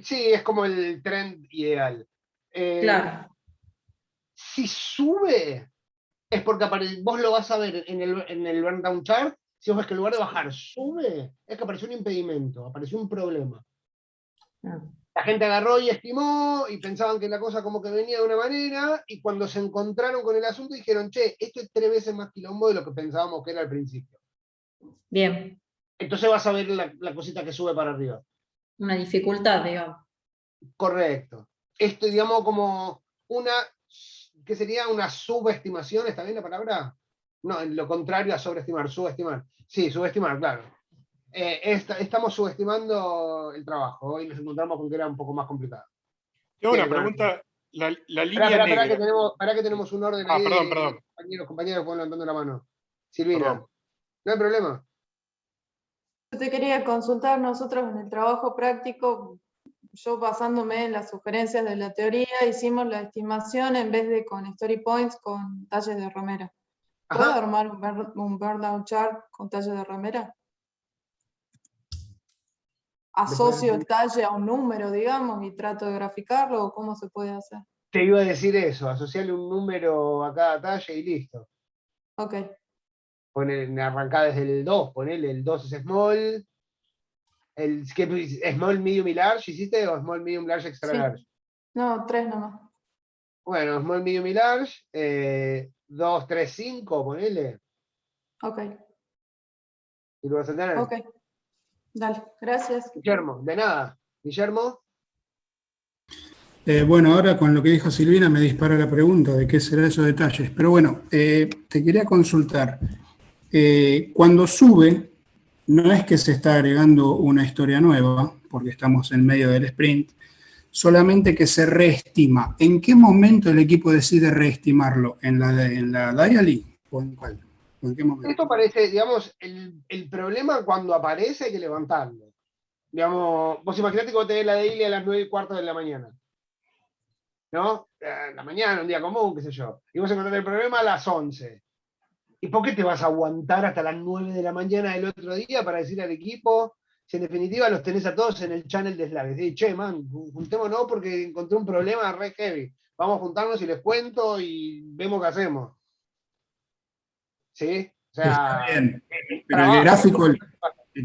Sí, es como el trend ideal. Claro. Si sube, es porque vos lo vas a ver en el burn down chart, si vos ves que en lugar de bajar sube, es que apareció un impedimento, apareció un problema. La gente agarró y estimó y pensaban que la cosa como que venía de una manera, y cuando se encontraron con el asunto dijeron, che, esto es 3 veces más quilombo de lo que pensábamos que era al principio. Bien, Entonces vas a ver la cosita que sube para arriba. una dificultad, digamos. Correcto. Esto, digamos, como una, ¿qué sería? Una subestimación, ¿está bien la palabra? No, lo contrario a sobreestimar, subestimar. Sí, subestimar, claro. Estamos subestimando el trabajo. Hoy nos encontramos con que era un poco más complicado. Tengo una pregunta, la línea Espera, negra. que tenemos un orden ahí. Perdón. Compañeros, pueden levantando la mano. Silvina, Perdón. no hay problema. Yo te quería consultar, nosotros en el trabajo práctico, yo basándome en las sugerencias de la teoría, hicimos la estimación en vez de con story points, con talles de remera. ¿Puedo armar un burnout chart con talles de remera? ¿Asocio el talle a un número, digamos, y trato de graficarlo, o cómo se puede hacer? Te iba a decir eso, asociarle un número a cada talle y listo. Ok. Arrancá desde el 2, ponele el 2 es small, small, medium y large, ¿hiciste? ¿O small, medium, large, extra Sí. large? No, 3 nomás. Bueno, small, medium y large, 2, 3, 5, ponele. Ok. Y lo vas a tener. Ok. Dale, gracias. Guillermo, de nada. Guillermo. Bueno, ahora con lo que dijo Silvina me dispara la pregunta de qué será esos detalles. Pero bueno, te quería consultar. Cuando sube, no es que se está agregando una historia nueva, porque estamos en medio del sprint, solamente que se reestima. ¿En qué momento el equipo decide reestimarlo? ¿En la daily? ¿O en cuál? ¿O en qué momento? Esto parece, digamos, el problema cuando aparece hay que levantarlo. Digamos, vos imaginate que vos tenés la daily a las 9:15 de la mañana. ¿No? La mañana, un día común, qué sé yo. Y vos encontrás el problema a las 11. ¿Y por qué te vas a aguantar hasta las 9 de la mañana del otro día para decir al equipo, si en definitiva los tenés a todos en el channel de Slack? Decís, che, man, juntémonos porque encontré un problema re heavy. Vamos a juntarnos y les cuento y vemos qué hacemos. ¿Sí? O sea, está bien, pero el gráfico, el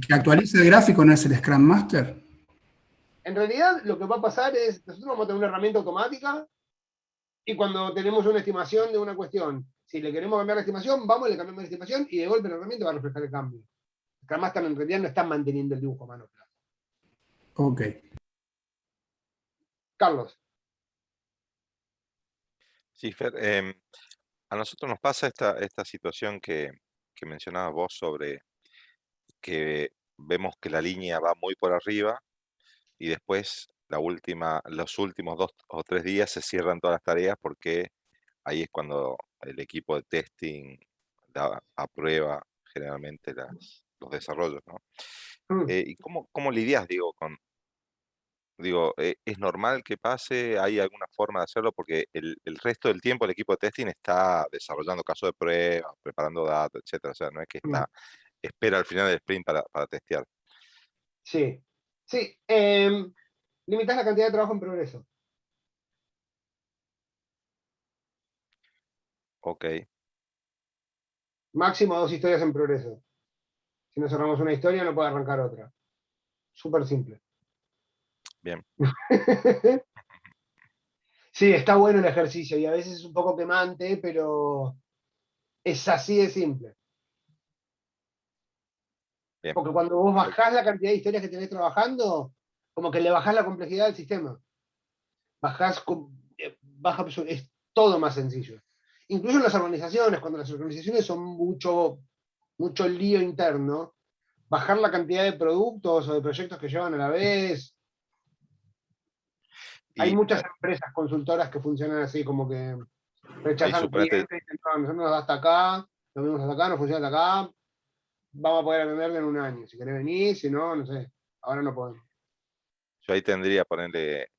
que actualiza el gráfico no es el Scrum Master. En realidad, lo que va a pasar es, nosotros vamos a tener una herramienta automática y cuando tenemos una estimación de una cuestión, si le queremos cambiar la estimación, vamos, le cambiamos la estimación y de golpe la herramienta va a reflejar el cambio. El Master en realidad no están manteniendo el dibujo a mano. Ok. Carlos. Sí, Fer, a nosotros nos pasa esta situación que mencionabas vos sobre que vemos que la línea va muy por arriba y después los últimos 2 o 3 días se cierran todas las tareas porque ahí es cuando el equipo de testing aprueba generalmente los desarrollos, ¿no? ¿Y cómo lidias, digo, es normal que pase? ¿Hay alguna forma de hacerlo? Porque el resto del tiempo el equipo de testing está desarrollando casos de prueba, preparando datos, etcétera. O sea, no es que espera al final del sprint para testear. Sí. Sí. Limitas la cantidad de trabajo en progreso. Ok. Máximo 2 historias en progreso. Si no cerramos una historia, no puede arrancar otra. Súper simple. Bien. Sí, está bueno el ejercicio y a veces es un poco quemante, pero es así de simple. Bien. Porque cuando vos bajás la cantidad de historias que tenés trabajando, como que le bajás la complejidad del sistema. Es todo más sencillo. Incluso en las organizaciones, cuando las organizaciones son mucho lío interno, bajar la cantidad de productos o de proyectos que llevan a la vez. Hay muchas empresas consultoras que funcionan así, como que rechazan clientes y dicen, no, nosotros hasta acá, lo vimos hasta acá, no funciona hasta acá, vamos a poder atenderle en un año. Si querés venir, si no, no sé, ahora no podemos. Yo ahí tendría ponerle,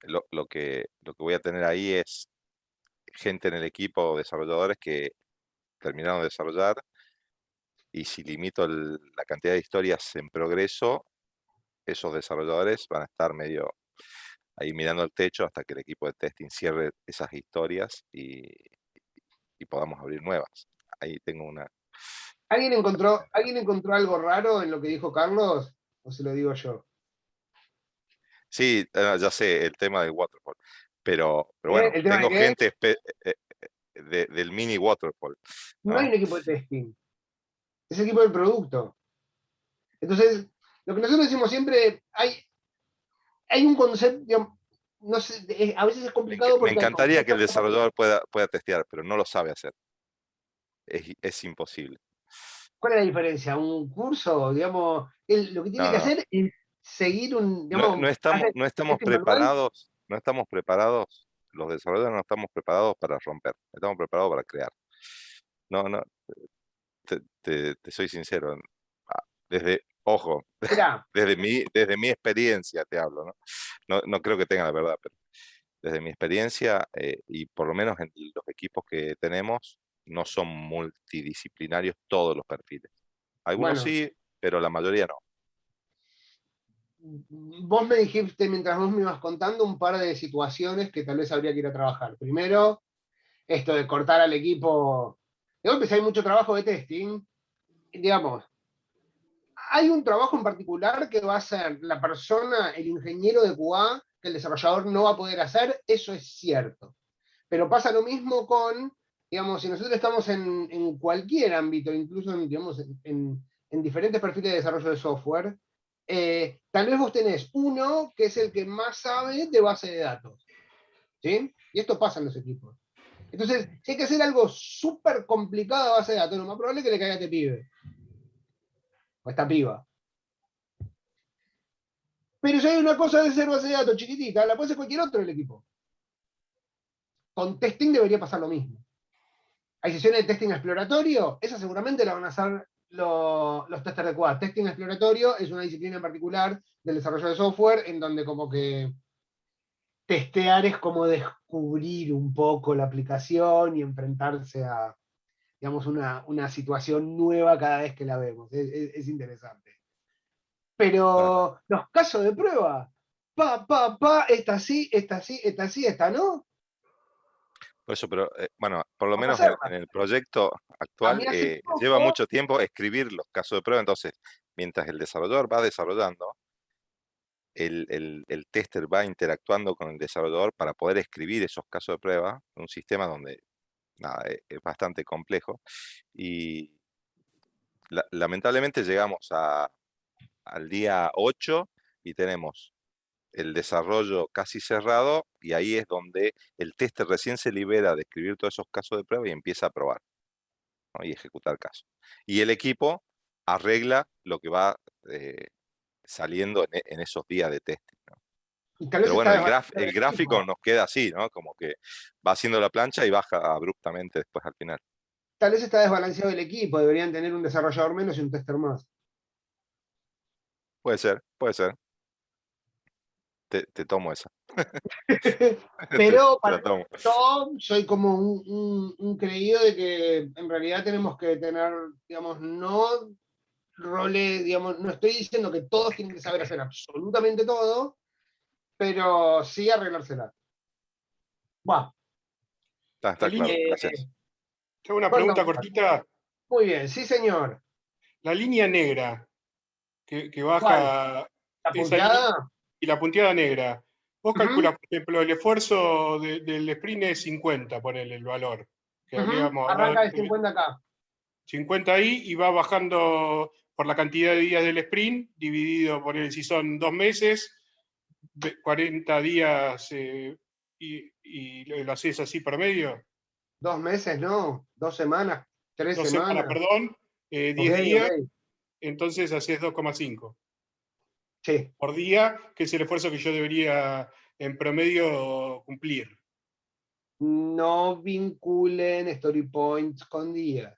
lo que voy a tener ahí es gente en el equipo, desarrolladores que terminaron de desarrollar, y si limito la cantidad de historias en progreso, esos desarrolladores van a estar medio ahí mirando el techo hasta que el equipo de testing cierre esas historias y podamos abrir nuevas. Ahí tengo ¿Alguien encontró algo raro en lo que dijo Carlos? ¿O se lo digo yo? Sí, ya sé, el tema del waterfall. Pero bueno, ¿El tema de tengo qué? gente del mini waterfall, No hay ¿no? un equipo de testing. Es el equipo del producto. Entonces, lo que nosotros decimos siempre, hay un concepto, digamos, no sé, a veces es Me complicado porque hay encantaría que el conceptos. desarrollador pueda testear, pero no lo sabe hacer. Es imposible. ¿Cuál es la diferencia? ¿Un curso? Digamos, lo que tiene No, que no. hacer es seguir un, No, digamos, hace no estamos testing manual. preparados, los desarrolladores no estamos preparados para romper, estamos preparados para crear. No, te soy sincero. Ojo, Mirá, desde mi experiencia te hablo, ¿no? No creo que tenga la verdad, pero desde mi experiencia, y por lo menos en los equipos que tenemos, no son multidisciplinarios todos los perfiles. Algunos bueno, sí, pero la mayoría no. vos me dijiste mientras vos me ibas contando un par de situaciones que tal vez habría que ir a trabajar. Primero, esto de cortar al equipo. De golpe, si hay mucho trabajo de testing, digamos, hay un trabajo en particular que va a ser la persona, el ingeniero de QA, que el desarrollador no va a poder hacer, eso es cierto. Pero pasa lo mismo con, digamos, si nosotros estamos en cualquier ámbito, incluso digamos, en diferentes perfiles de desarrollo de software, tal vez vos tenés uno que es el que más sabe de base de datos. ¿Sí? Y esto pasa en los equipos. Entonces, si hay que hacer algo súper complicado de base de datos, lo más probable es que le caiga a este pibe. O esta piba. Pero si hay una cosa de ser base de datos chiquitita, la puede hacer cualquier otro del equipo. Con testing debería pasar lo mismo. Hay sesiones de testing exploratorio, esa seguramente la van a hacer los testers de QA. Testing exploratorio es una disciplina en particular del desarrollo de software en donde como que testear es como descubrir un poco la aplicación y enfrentarse a, digamos, una situación nueva cada vez que la vemos. Es interesante. Pero los casos de prueba, esta sí, esta sí, esta sí, esta no. Por eso, pero bueno, por lo Vamos menos a hacerla. en el proyecto A actual mí hace lleva poco, mucho tiempo escribir los casos de prueba, entonces, mientras el desarrollador va desarrollando, el tester va interactuando con el desarrollador para poder escribir esos casos de prueba, un sistema donde nada, es bastante complejo, y lamentablemente llegamos al día 8 y tenemos el desarrollo casi cerrado, y ahí es donde el tester recién se libera de escribir todos esos casos de prueba y empieza a probar, ¿no? Y ejecutar casos. Y el equipo arregla lo que va saliendo en esos días de testing, ¿no? y tal vez Pero bueno, está desbalanceado el el gráfico equipo. nos queda así, ¿no? Como que va haciendo la plancha y baja abruptamente después al final. Tal vez está desbalanceado el equipo, deberían tener un desarrollador menos y un tester más. Puede ser, puede ser. Te tomo esa. Pero Te la tomo. yo soy como un creído de que en realidad tenemos que tener, digamos, no roles, digamos, no estoy diciendo que todos tienen que saber hacer absolutamente todo, pero sí arreglársela. Buah. Está La línea, claro, gracias. tengo una Bueno, pregunta cortita. muy bien, sí señor. La línea negra que ¿Cuál? baja ¿La esa línea punteada? y la punteada negra. Vos Ujú, calculás, por ejemplo, el esfuerzo del sprint es 50, ponele el valor. Que ujú. habríamos hablado Arranca de 50 acá. 50 ahí y va bajando por la cantidad de días del sprint, dividido por si son 2 meses, 40 días y lo haces así por medio. 2 meses, no, 2 semanas, 3 2 semanas, semanas. perdón, 10 Ok, días, ok. entonces haces 2,5 Sí. por día, que es el esfuerzo que yo debería en promedio cumplir. No vinculen story points con días.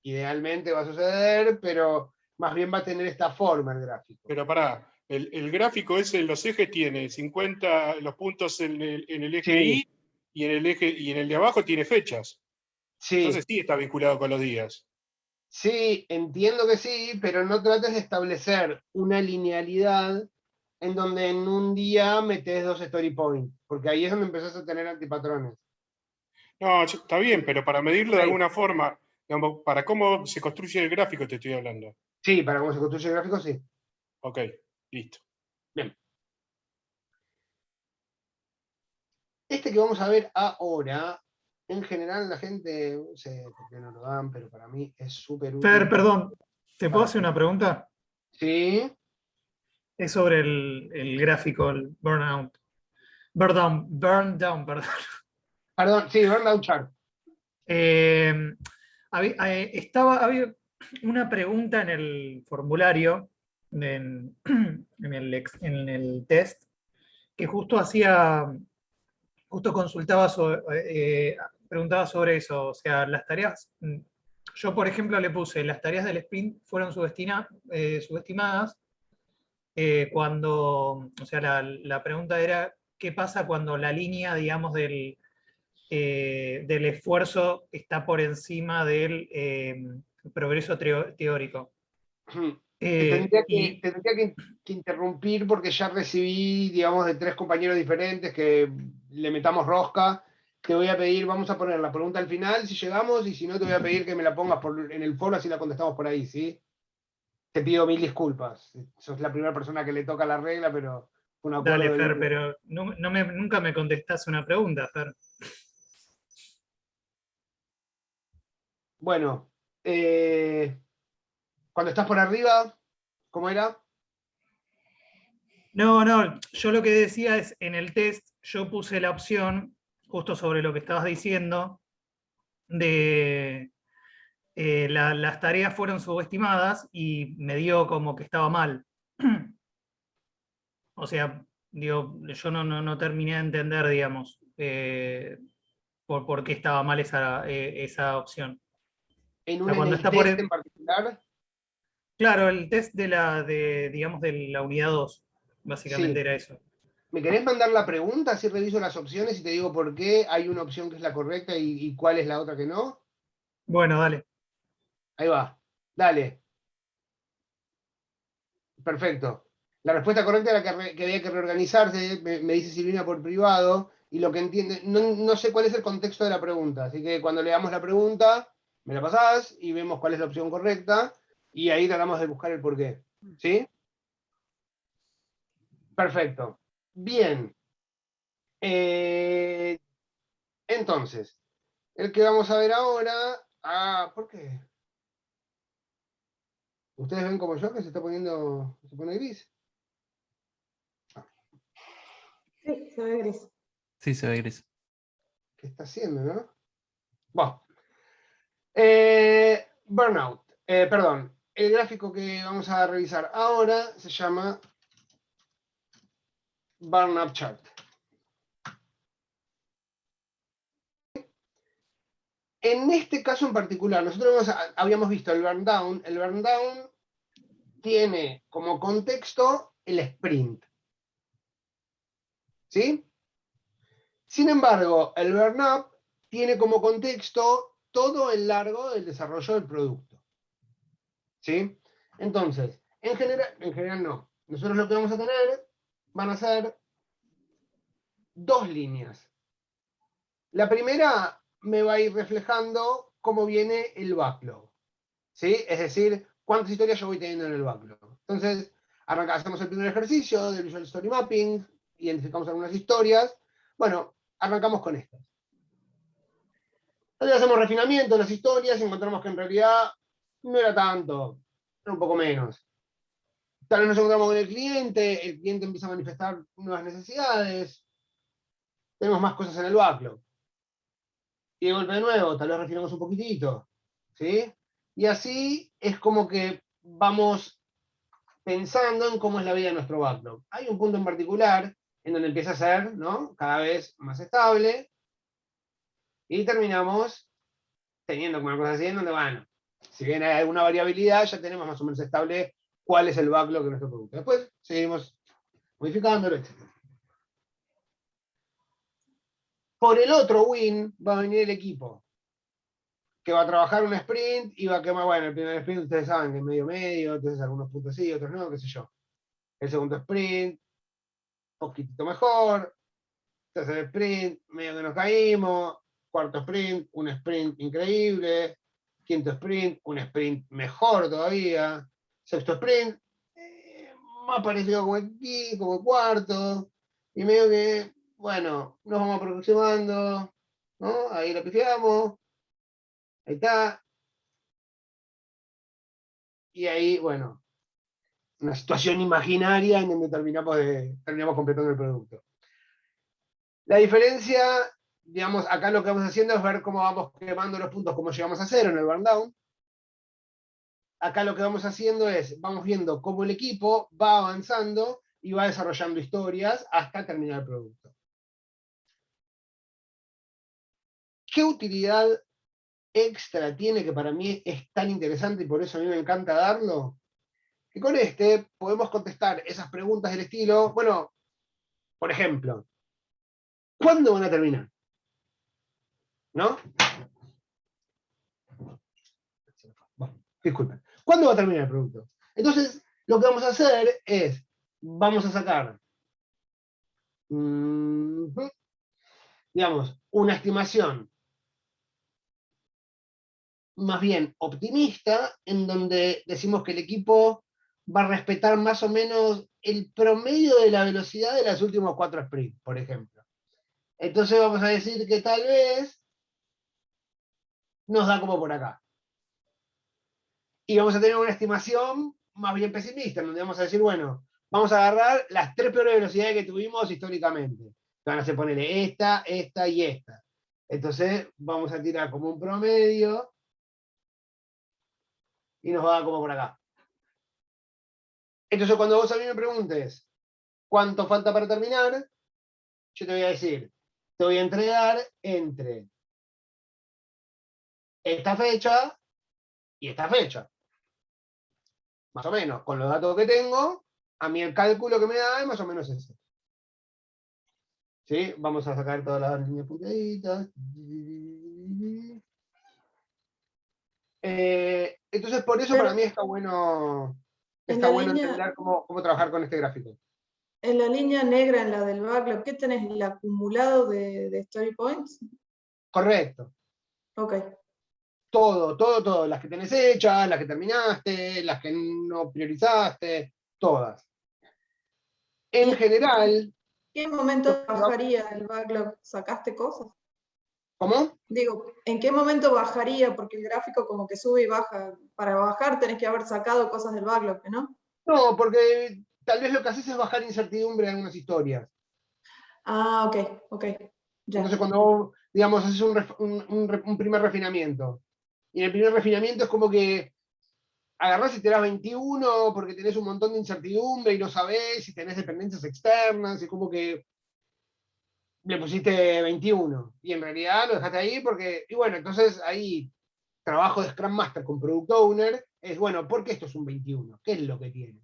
Idealmente va a suceder, pero más bien va a tener esta forma el gráfico. Pero pará, el gráfico ese en los ejes tiene 50 los puntos en el eje Sí, Y y en el de abajo tiene fechas. Entonces sí, sí está vinculado con los días. sí, entiendo que sí, pero no trates de establecer una linealidad en donde en un día metes 2 story points, porque ahí es donde empezás a tener antipatrones. No, está bien, pero para medirlo de Ok. alguna forma, Digamos, para cómo se construye el gráfico te estoy hablando. Sí, para cómo se construye el gráfico, sí. Ok, listo. Bien. Este que vamos a ver ahora, en general la gente, no sé por qué no lo dan, pero para mí es súper útil. Fer, perdón, ¿te puedo hacer una pregunta? Sí. Es sobre el gráfico, el burnout. Burn down, perdón. Perdón, sí, burnout chart. Había una pregunta en el formulario, en el test, que justo consultaba preguntaba sobre eso. O sea, las tareas, yo por ejemplo le puse, las tareas del sprint fueron subestimadas cuando, o sea, la pregunta era, ¿qué pasa cuando la línea, digamos, del esfuerzo está por encima del progreso teórico? Tendría que interrumpir porque ya recibí, digamos, de 3 compañeros diferentes que le metamos rosca. Te voy a pedir, vamos a poner la pregunta al final si llegamos, y si no te voy a pedir que me la pongas en el foro, así la contestamos por ahí, ¿sí? Te pido 1000 disculpas. Sos la primera persona que le toca la regla, pero fue un acuerdo. Dale, Fer, pero nunca me contestás una pregunta, Fer. Bueno, cuando estás por arriba, ¿cómo era? No, yo lo que decía es, en el test yo puse la opción, justo sobre lo que estabas diciendo, de las tareas fueron subestimadas y me dio como que estaba mal. O sea, digo, yo no terminé de entender, digamos, por qué estaba mal esa opción. ¿En O sea, un test en particular? Claro, el test digamos, de la unidad 2, básicamente Sí. era eso. ¿Me querés mandar la pregunta? Así reviso las opciones y te digo por qué hay una opción que es la correcta y cuál es la otra que no. Bueno, dale. Ahí va. Dale. Perfecto. La respuesta correcta era que había que reorganizarse, me dice Silvina por privado, y lo que entiende, no sé cuál es el contexto de la pregunta, así que cuando leamos la pregunta, me la pasás y vemos cuál es la opción correcta, y ahí tratamos de buscar el porqué. ¿Sí? Perfecto. Bien. Entonces, el que vamos a ver ahora... ¿por qué? ¿Ustedes ven como yo que se pone gris? Sí, se ve gris. Sí, se ve gris. ¿Qué está haciendo, no? Bueno. Burnout. Perdón. El gráfico que vamos a revisar ahora se llama Burnout Chart. En este caso en particular, nosotros habíamos visto el burn down. El burn down tiene como contexto el sprint. ¿Sí? Sin embargo, el burn up tiene como contexto todo el largo del desarrollo del producto. ¿Sí? Entonces, en general no. Nosotros lo que vamos a tener van a ser 2 líneas. La primera me va a ir reflejando cómo viene el backlog. ¿Sí? Es decir, cuántas historias yo voy teniendo en el backlog. Entonces, hacemos el primer ejercicio del Visual Story Mapping, identificamos algunas historias. Bueno, arrancamos con estas. Entonces hacemos refinamiento de las historias y encontramos que en realidad no era tanto, era un poco menos. Tal vez nos encontramos con el cliente empieza a manifestar nuevas necesidades, tenemos más cosas en el backlog. Y de golpe de nuevo, tal vez refinamos un poquitito, ¿sí? Y así es como que vamos pensando en cómo es la vida de nuestro backlog. Hay un punto en particular en donde empieza a ser, ¿no?, cada vez más estable, y terminamos teniendo una cosa así en donde, bueno, si bien hay alguna variabilidad, ya tenemos más o menos estable cuál es el backlog de nuestro producto. Después seguimos modificándolo, etc. Por el otro win va a venir el equipo, que va a trabajar un sprint y va a quemar, bueno, el primer sprint ustedes saben que es medio, entonces algunos puntos sí, otros no, qué sé yo. El segundo sprint, un poquitito mejor. Tercer sprint, medio que nos caímos. Cuarto sprint, un sprint increíble. quinto sprint, un sprint mejor todavía, sexto sprint, más parecido como aquí, como cuarto, y medio que, bueno, nos vamos aproximando, ¿no? Ahí lo pifiamos, ahí está, y ahí, bueno, una situación imaginaria en donde terminamos completando el producto. La diferencia, digamos, acá lo que vamos haciendo es ver cómo vamos quemando los puntos, cómo llegamos a cero en el burn down. Acá lo que vamos haciendo es, vamos viendo cómo el equipo va avanzando y va desarrollando historias hasta terminar el producto. ¿Qué utilidad extra tiene que para mí es tan interesante y por eso a mí me encanta darlo? Que con este podemos contestar esas preguntas del estilo, bueno, por ejemplo, ¿cuándo van a terminar? ¿No? Disculpen. ¿Cuándo va a terminar el producto? Entonces, lo que vamos a hacer es, vamos a sacar, digamos, una estimación más bien optimista, en donde decimos que el equipo va a respetar más o menos el promedio de la velocidad de los últimos 4 sprints, por ejemplo. Entonces vamos a decir que tal vez nos da como por acá. Y vamos a tener una estimación más bien pesimista, en donde vamos a decir, bueno, vamos a agarrar las 3 peores velocidades que tuvimos históricamente. Van a ponerle esta, esta y esta. Entonces vamos a tirar como un promedio y nos va a dar como por acá. Entonces cuando vos a mí me preguntes cuánto falta para terminar, yo te voy a decir, te voy a entregar entre esta fecha y esta fecha. Más o menos, con los datos que tengo, a mí el cálculo que me da es más o menos ese. ¿Sí? Vamos a sacar todas las líneas punteaditas. Entonces, por eso para mí está bueno entender cómo trabajar con este gráfico. En la línea negra, en la del backlog, ¿qué tenés? ¿El acumulado de story points? Correcto. Ok. Todo. Las que tenés hechas, las que terminaste, las que no priorizaste, todas. En general... ¿En qué momento bajaría el backlog? ¿Sacaste cosas? ¿Cómo? Digo, ¿en qué momento bajaría? Porque el gráfico como que sube y baja. Para bajar tenés que haber sacado cosas del backlog, ¿no? No, porque tal vez lo que haces es bajar incertidumbre en algunas historias. Ah, ok. Ya. Entonces cuando, digamos, haces un primer refinamiento, y en el primer refinamiento es como que agarrás y te das 21 porque tenés un montón de incertidumbre y no sabés, y tenés dependencias externas, y como que le pusiste 21, y en realidad lo dejaste ahí porque, y bueno, entonces ahí trabajo de Scrum Master con Product Owner es, bueno, ¿por qué esto es un 21? ¿Qué es lo que tiene?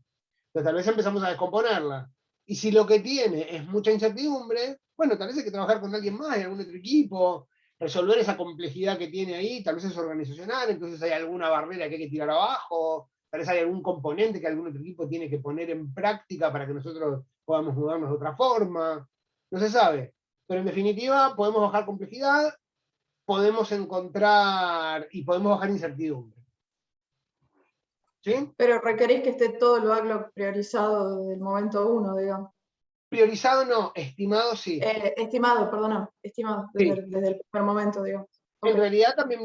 Entonces tal vez empezamos a descomponerla. Y si lo que tiene es mucha incertidumbre, bueno, tal vez hay que trabajar con alguien más, en algún otro equipo, resolver esa complejidad que tiene ahí, tal vez es organizacional, entonces hay alguna barrera que hay que tirar abajo, tal vez hay algún componente que algún otro equipo tiene que poner en práctica para que nosotros podamos mudarnos de otra forma. No se sabe. Pero en definitiva, podemos bajar complejidad, podemos encontrar y podemos bajar incertidumbre. ¿Sí? Pero requerís que esté todo el backlog priorizado desde el momento 1, digamos. Priorizado no, estimado sí. Estimado, perdona, estimado, desde el primer momento, digamos. En realidad también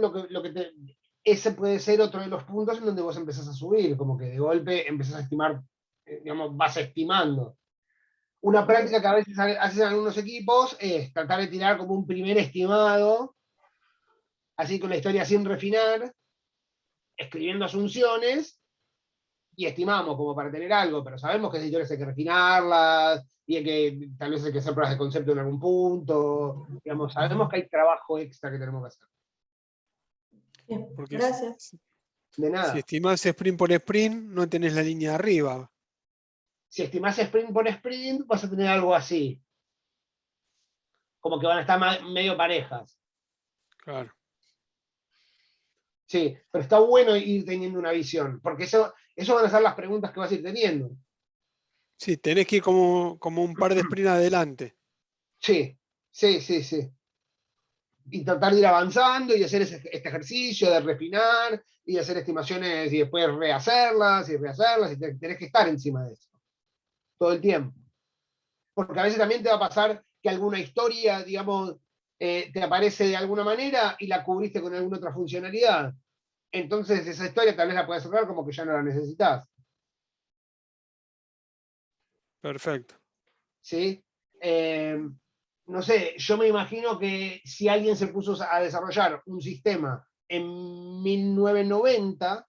ese puede ser otro de los puntos en donde vos empezás a subir, como que de golpe empezás a estimar, digamos, vas estimando. Una práctica que a veces hacen algunos equipos es tratar de tirar como un primer estimado, así con la historia sin refinar, escribiendo asunciones, y estimamos como para tener algo, pero sabemos que esas historias hay que refinarlas, y que tal vez hay que hacer pruebas de concepto en algún punto, digamos, sabemos que hay trabajo extra que tenemos que hacer. Bien, Porque gracias. De nada. Si estimás sprint por sprint, no tenés la línea de arriba. Si estimás sprint por sprint, vas a tener algo así. Como que van a estar medio parejas. Claro. Sí, pero está bueno ir teniendo una visión, porque eso van a ser las preguntas que vas a ir teniendo. Sí, tenés que ir como un par de sprints adelante. Sí. y tratar de ir avanzando y hacer este ejercicio de refinar y hacer estimaciones y después rehacerlas y tenés que estar encima de eso todo el tiempo. Porque a veces también te va a pasar que alguna historia, digamos, te aparece de alguna manera y la cubriste con alguna otra funcionalidad. Entonces esa historia tal vez la puedes cerrar como que ya no la necesitas. Perfecto. ¿Sí? No sé, yo me imagino que si alguien se puso a desarrollar un sistema en 1990,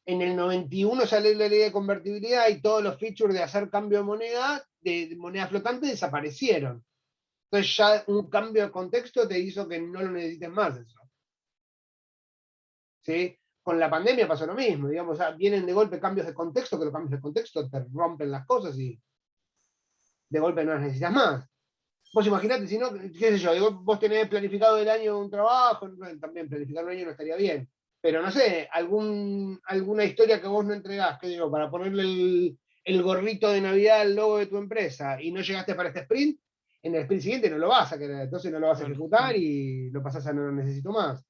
en el 91 salió la ley de convertibilidad y todos los features de hacer cambio de moneda flotante desaparecieron. Entonces ya un cambio de contexto te hizo que no lo necesites más eso. ¿Sí? Con la pandemia pasó lo mismo, digamos, vienen de golpe cambios de contexto, que los cambios de contexto te rompen las cosas y de golpe no las necesitas más. Vos imaginate, si no, qué sé yo, vos tenés planificado el año un trabajo, también planificar un año no estaría bien, pero no sé, alguna historia que vos no entregás, que digo, para ponerle el gorrito de Navidad al logo de tu empresa y no llegaste para este sprint, en el sprint siguiente no lo vas a querer, entonces no lo vas a ejecutar y lo pasás a no lo necesito más.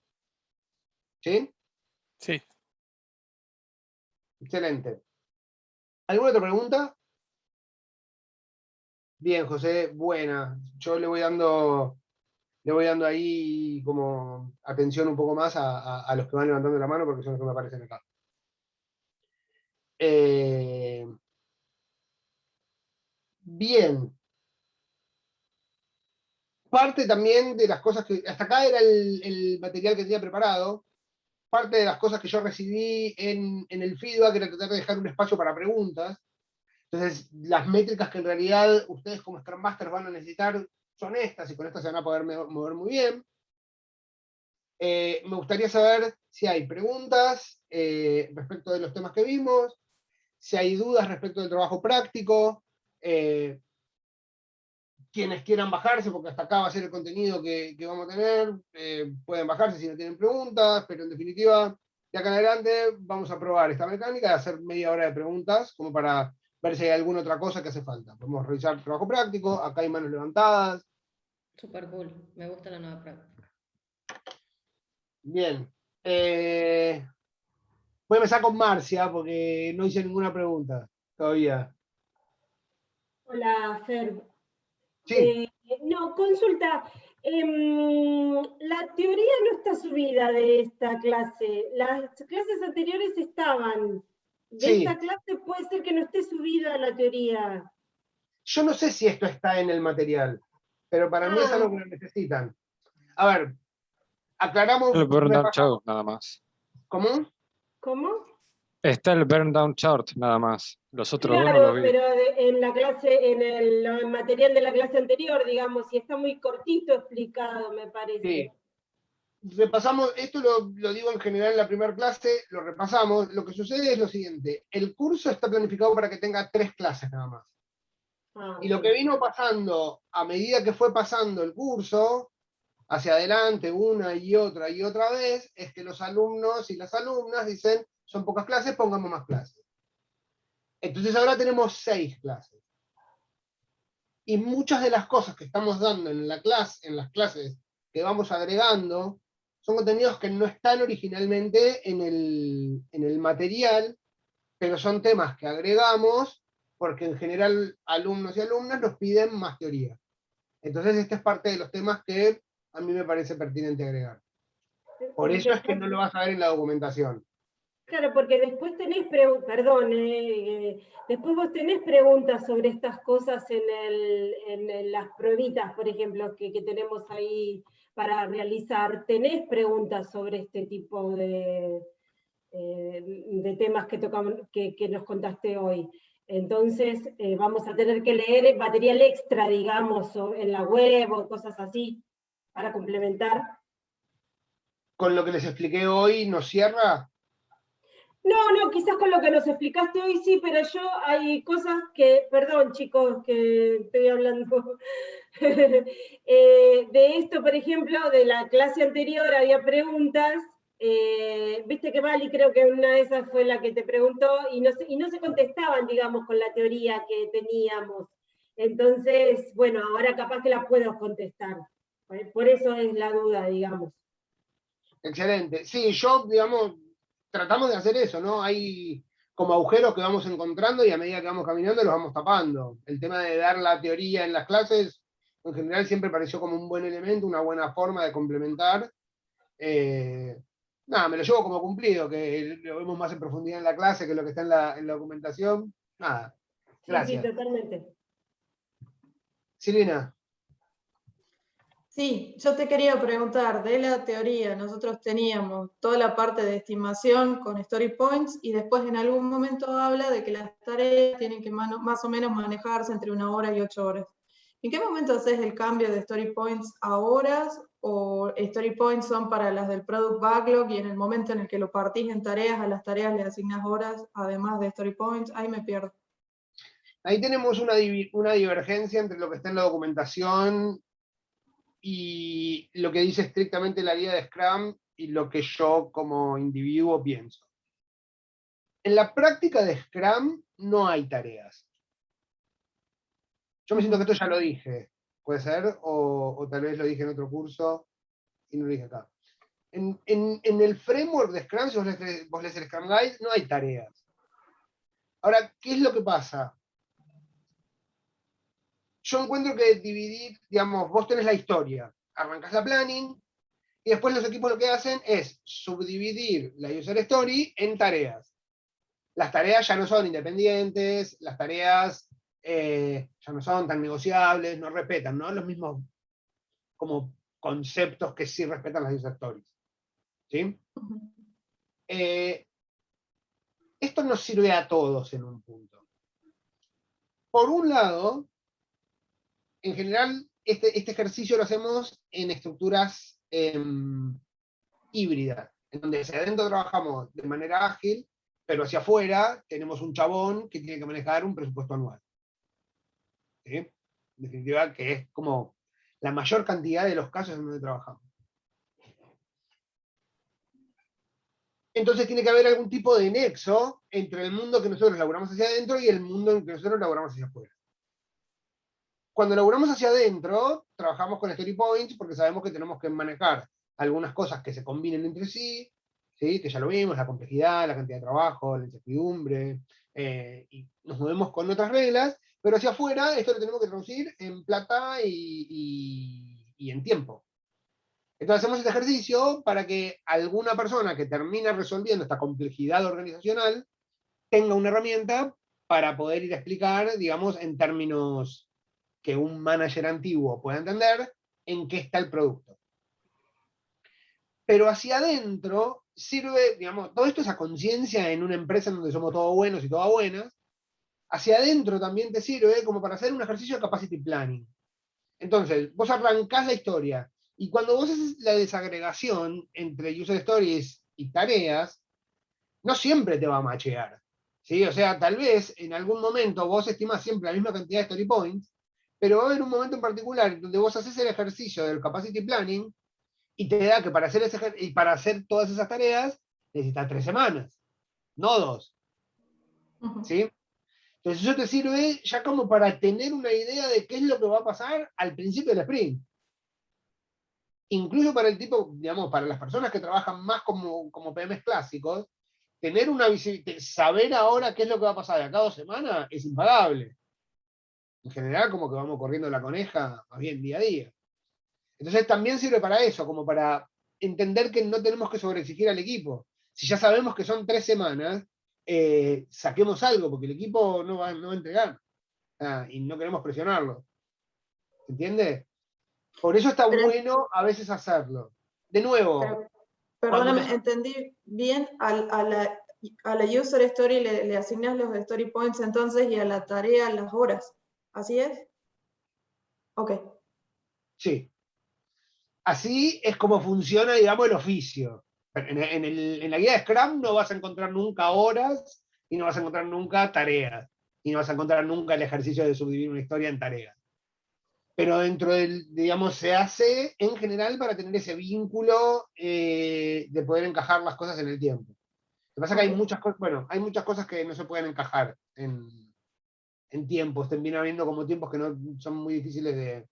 ¿Sí? Sí. Excelente. ¿Alguna otra pregunta? Bien, José, buena. Yo le voy dando ahí como atención un poco más a los que van levantando la mano porque son los que me aparecen acá. Bien. Parte también de las cosas que, hasta acá era el material que tenía preparado, parte de las cosas que yo recibí en el feedback era tratar de dejar un espacio para preguntas. Entonces, las métricas que en realidad ustedes como Scrum Masters van a necesitar son estas, y con estas se van a poder mover muy bien. Me gustaría saber si hay preguntas respecto de los temas que vimos, si hay dudas respecto del trabajo práctico, quienes quieran bajarse, porque hasta acá va a ser el contenido que vamos a tener, pueden bajarse si no tienen preguntas, pero en definitiva, de acá en adelante vamos a probar esta mecánica de hacer media hora de preguntas, como para ver si hay alguna otra cosa que hace falta. Podemos revisar el trabajo práctico, acá hay manos levantadas. Super cool, me gusta la nueva práctica. Bien. Voy a empezar con Marcia, porque no hice ninguna pregunta todavía. Hola, Fer. Sí. No, consulta. La teoría no está subida de esta clase. Las clases anteriores estaban. De Sí. esta clase puede ser que no esté subida la teoría. Yo no sé si esto está en el material, pero para mí es algo que lo necesitan. A ver, aclaramos. El burn down chart, nada más. ¿Cómo? ¿Cómo? Está el burn down chart, nada más. Los otros dos no Claro, los vi. pero en la clase, en el material de la clase anterior, digamos, y está muy cortito explicado, me parece. Sí. Repasamos, esto lo digo en general en la primera clase, lo repasamos. Lo que sucede es lo siguiente: el curso está planificado para que tenga 3 clases nada más. Y lo que vino pasando a medida que fue pasando el curso, hacia adelante una y otra vez, es que los alumnos y las alumnas dicen, son pocas clases, pongamos más clases. Entonces ahora tenemos 6 clases. Y muchas de las cosas que estamos dando en las clases que vamos agregando, son contenidos que no están originalmente en el material, pero son temas que agregamos porque en general alumnos y alumnas nos piden más teoría. Entonces este es parte de los temas que a mí me parece pertinente agregar. Por eso es que no lo vas a ver en la documentación. Claro, porque después tenés después vos tenés preguntas sobre estas cosas en las pruebitas, por ejemplo, que tenemos ahí para realizar. Tenés preguntas sobre este tipo de temas que tocamos, que nos contaste hoy. Entonces, vamos a tener que leer material extra, digamos, en la web o cosas así, para complementar. ¿Con lo que les expliqué hoy nos cierra? No, quizás con lo que nos explicaste hoy sí, pero yo hay cosas que, perdón chicos, que estoy hablando de esto, por ejemplo, de la clase anterior había preguntas, viste que Vali creo que una de esas fue la que te preguntó, y no se contestaban, digamos, con la teoría que teníamos. Entonces, bueno, ahora capaz que la puedo contestar. Por eso es la duda, digamos. Excelente. Sí, yo, digamos, tratamos de hacer eso, ¿no? Hay como agujeros que vamos encontrando y a medida que vamos caminando los vamos tapando. El tema de dar la teoría en las clases, en general siempre pareció como un buen elemento, una buena forma de complementar. Nada, me lo llevo como cumplido, que lo vemos más en profundidad en la clase que lo que está en la documentación. Nada, gracias. Sí, totalmente. Silvina. Sí, yo te quería preguntar, de la teoría, nosotros teníamos toda la parte de estimación con story points y después en algún momento habla de que las tareas tienen que más o menos manejarse entre 1 hora y 8 horas. ¿En qué momento haces el cambio de story points a horas o story points son para las del product backlog y en el momento en el que lo partís en tareas, a las tareas le asignas horas además de story points? Ahí me pierdo. Ahí tenemos una divergencia entre lo que está en la documentación y lo que dice estrictamente la guía de Scrum y lo que yo como individuo pienso. En la práctica de Scrum no hay tareas. Yo me siento que esto ya lo dije, puede ser, o tal vez lo dije en otro curso y no lo dije acá. En el framework de Scrum, si vos lees el Scrum Guide, no hay tareas. Ahora, ¿qué es lo que pasa? Yo encuentro que dividir, digamos, vos tenés la historia, arrancás la planning, y después los equipos lo que hacen es subdividir la user story en tareas. Las tareas ya no son independientes, las tareas ya no son tan negociables, no respetan, ¿no? Los mismos como conceptos que sí respetan las user stories. ¿Sí? Esto nos sirve a todos en un punto. Por un lado, en general, este ejercicio lo hacemos en estructuras híbridas, en donde hacia adentro trabajamos de manera ágil, pero hacia afuera tenemos un chabón que tiene que manejar un presupuesto anual. ¿Sí? En definitiva, que es como la mayor cantidad de los casos en donde trabajamos. Entonces tiene que haber algún tipo de nexo entre el mundo que nosotros laburamos hacia adentro y el mundo en que nosotros laburamos hacia afuera. Cuando laburamos hacia adentro, trabajamos con story points porque sabemos que tenemos que manejar algunas cosas que se combinen entre sí, ¿sí? Que ya lo vimos, la complejidad, la cantidad de trabajo, la incertidumbre, y nos movemos con otras reglas, pero hacia afuera esto lo tenemos que traducir en plata y en tiempo. Entonces hacemos este ejercicio para que alguna persona que termina resolviendo esta complejidad organizacional tenga una herramienta para poder ir a explicar, digamos, en términos que un manager antiguo pueda entender en qué está el producto. Pero hacia adentro sirve, digamos, todo esto es a conciencia en una empresa en donde somos todos buenos y todas buenas. Hacia adentro también te sirve como para hacer un ejercicio de capacity planning. Entonces, vos arrancás la historia, y cuando vos haces la desagregación entre user stories y tareas, no siempre te va a machear. ¿Sí? O sea, tal vez en algún momento vos estimás siempre la misma cantidad de story points, pero va a haber un momento en particular donde vos haces el ejercicio del capacity planning y te da que para hacer todas esas tareas necesitas 3 semanas, no 2. ¿Sí? Entonces eso te sirve ya como para tener una idea de qué es lo que va a pasar al principio del sprint. Incluso para el tipo, digamos, para las personas que trabajan más como PMs clásicos, tener una visibilidad, saber ahora qué es lo que va a pasar de acá a 2 semanas es impagable. En general, como que vamos corriendo la coneja más bien día a día. Entonces también sirve para eso, como para entender que no tenemos que sobreexigir al equipo. Si ya sabemos que son 3 semanas, saquemos algo, porque el equipo no va a entregar. Y no queremos presionarlo. ¿Entiende? Por eso está bueno a veces hacerlo. De nuevo. Perdóname, entendí bien, a la user story le asignas los story points entonces y a la tarea las horas. ¿Así es? Ok. Sí. Así es como funciona, digamos, el oficio. En la guía de Scrum no vas a encontrar nunca horas y no vas a encontrar nunca tareas. Y no vas a encontrar nunca el ejercicio de subdividir una historia en tareas. Pero dentro del, digamos, se hace en general para tener ese vínculo de poder encajar las cosas en el tiempo. Lo que pasa es que hay muchas cosas, bueno, hay muchas cosas que no se pueden encajar en tiempos, termina habiendo como tiempos que no son muy difíciles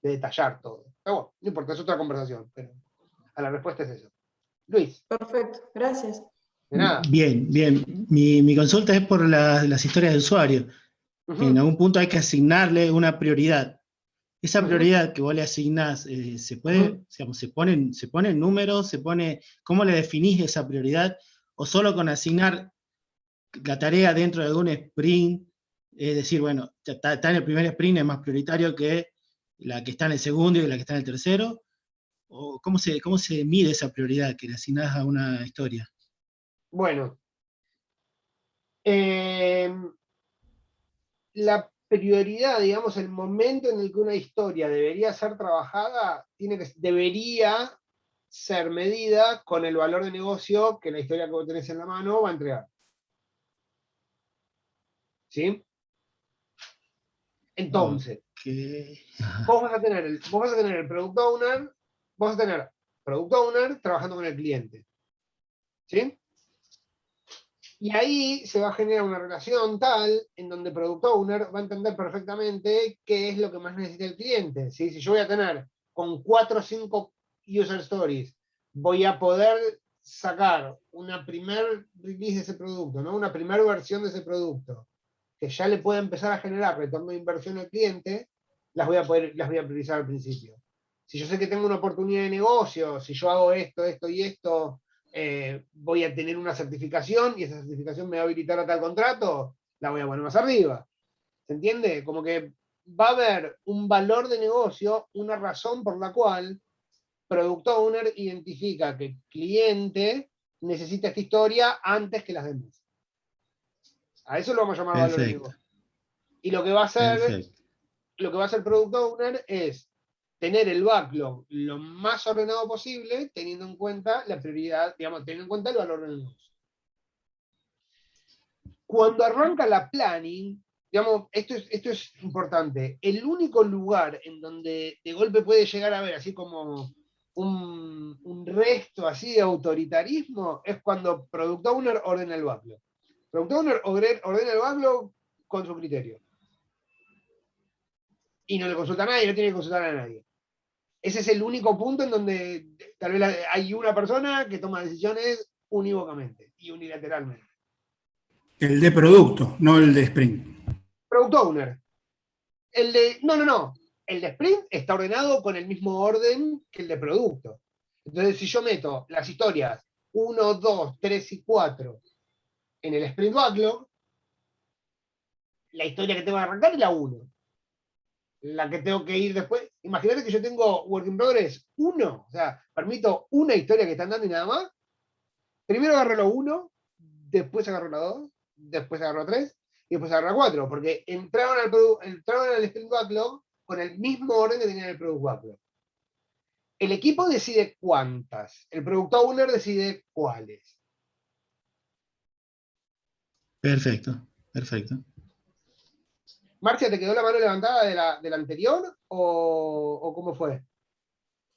detallar todo. Pero bueno, no importa, es otra conversación, pero a la respuesta es eso. Luis. Perfecto, gracias. De nada. Bien, bien. Mi consulta es por las historias de usuario. Que en algún punto hay que asignarle una prioridad. Esa prioridad que vos le asignás, ¿se puede, digamos, se ponen números, cómo le definís esa prioridad? ¿O solo con asignar la tarea dentro de algún sprint? Es decir, bueno, está en el primer sprint, es más prioritario que la que está en el segundo y la que está en el tercero. ¿O cómo se mide esa prioridad que le asignás a una historia? Bueno, la prioridad, digamos, el momento en el que una historia debería ser trabajada, debería ser medida con el valor de negocio que la historia que vos tenés en la mano va a entregar. ¿Sí? Entonces, vos vas a tener el product owner, vos vas a tener product owner trabajando con el cliente. ¿Sí? Y ahí se va a generar una relación tal en donde el product owner va a entender perfectamente qué es lo que más necesita el cliente. ¿Sí? Si yo voy a tener con 4 o 5 user stories, voy a poder sacar una primer release de ese producto, ¿no? Una primera versión de ese producto, que ya le pueda empezar a generar retorno de inversión al cliente, las voy a priorizar al principio. Si yo sé que tengo una oportunidad de negocio, si yo hago esto, esto y esto, voy a tener una certificación y esa certificación me va a habilitar a tal contrato, la voy a poner más arriba. ¿Se entiende? Como que va a haber un valor de negocio, una razón por la cual Product Owner identifica que el cliente necesita esta historia antes que las demás. A eso lo vamos a llamar valor de negocio. Y lo que va a hacer Product Owner es tener el backlog lo más ordenado posible, teniendo en cuenta la prioridad, digamos, teniendo en cuenta el valor del negocio. Cuando arranca la planning, digamos, esto es importante, el único lugar en donde de golpe puede llegar a haber así como un resto así de autoritarismo es cuando Product Owner ordena el backlog. Product Owner ordena el backlog con su criterio. Y no le consulta a nadie, no tiene que consultar a nadie. Ese es el único punto en donde tal vez hay una persona que toma decisiones unívocamente y unilateralmente. El de producto, no el de sprint. Product Owner. No. El de sprint está ordenado con el mismo orden que el de producto. Entonces, si yo meto las historias 1, 2, 3 y 4 en el sprint backlog, la historia que tengo que arrancar es la 1. La que tengo que ir después. Imagínate que yo tengo Work in Progress 1, o sea, permito una historia que están dando y nada más. Primero agarro la 1, después agarro la 2, después agarro la 3 y después agarro la 4, porque entraron al sprint backlog con el mismo orden que tenían el product backlog. El equipo decide cuántas, el product owner decide cuáles. Perfecto. Marcia, ¿te quedó la mano levantada de la anterior o cómo fue?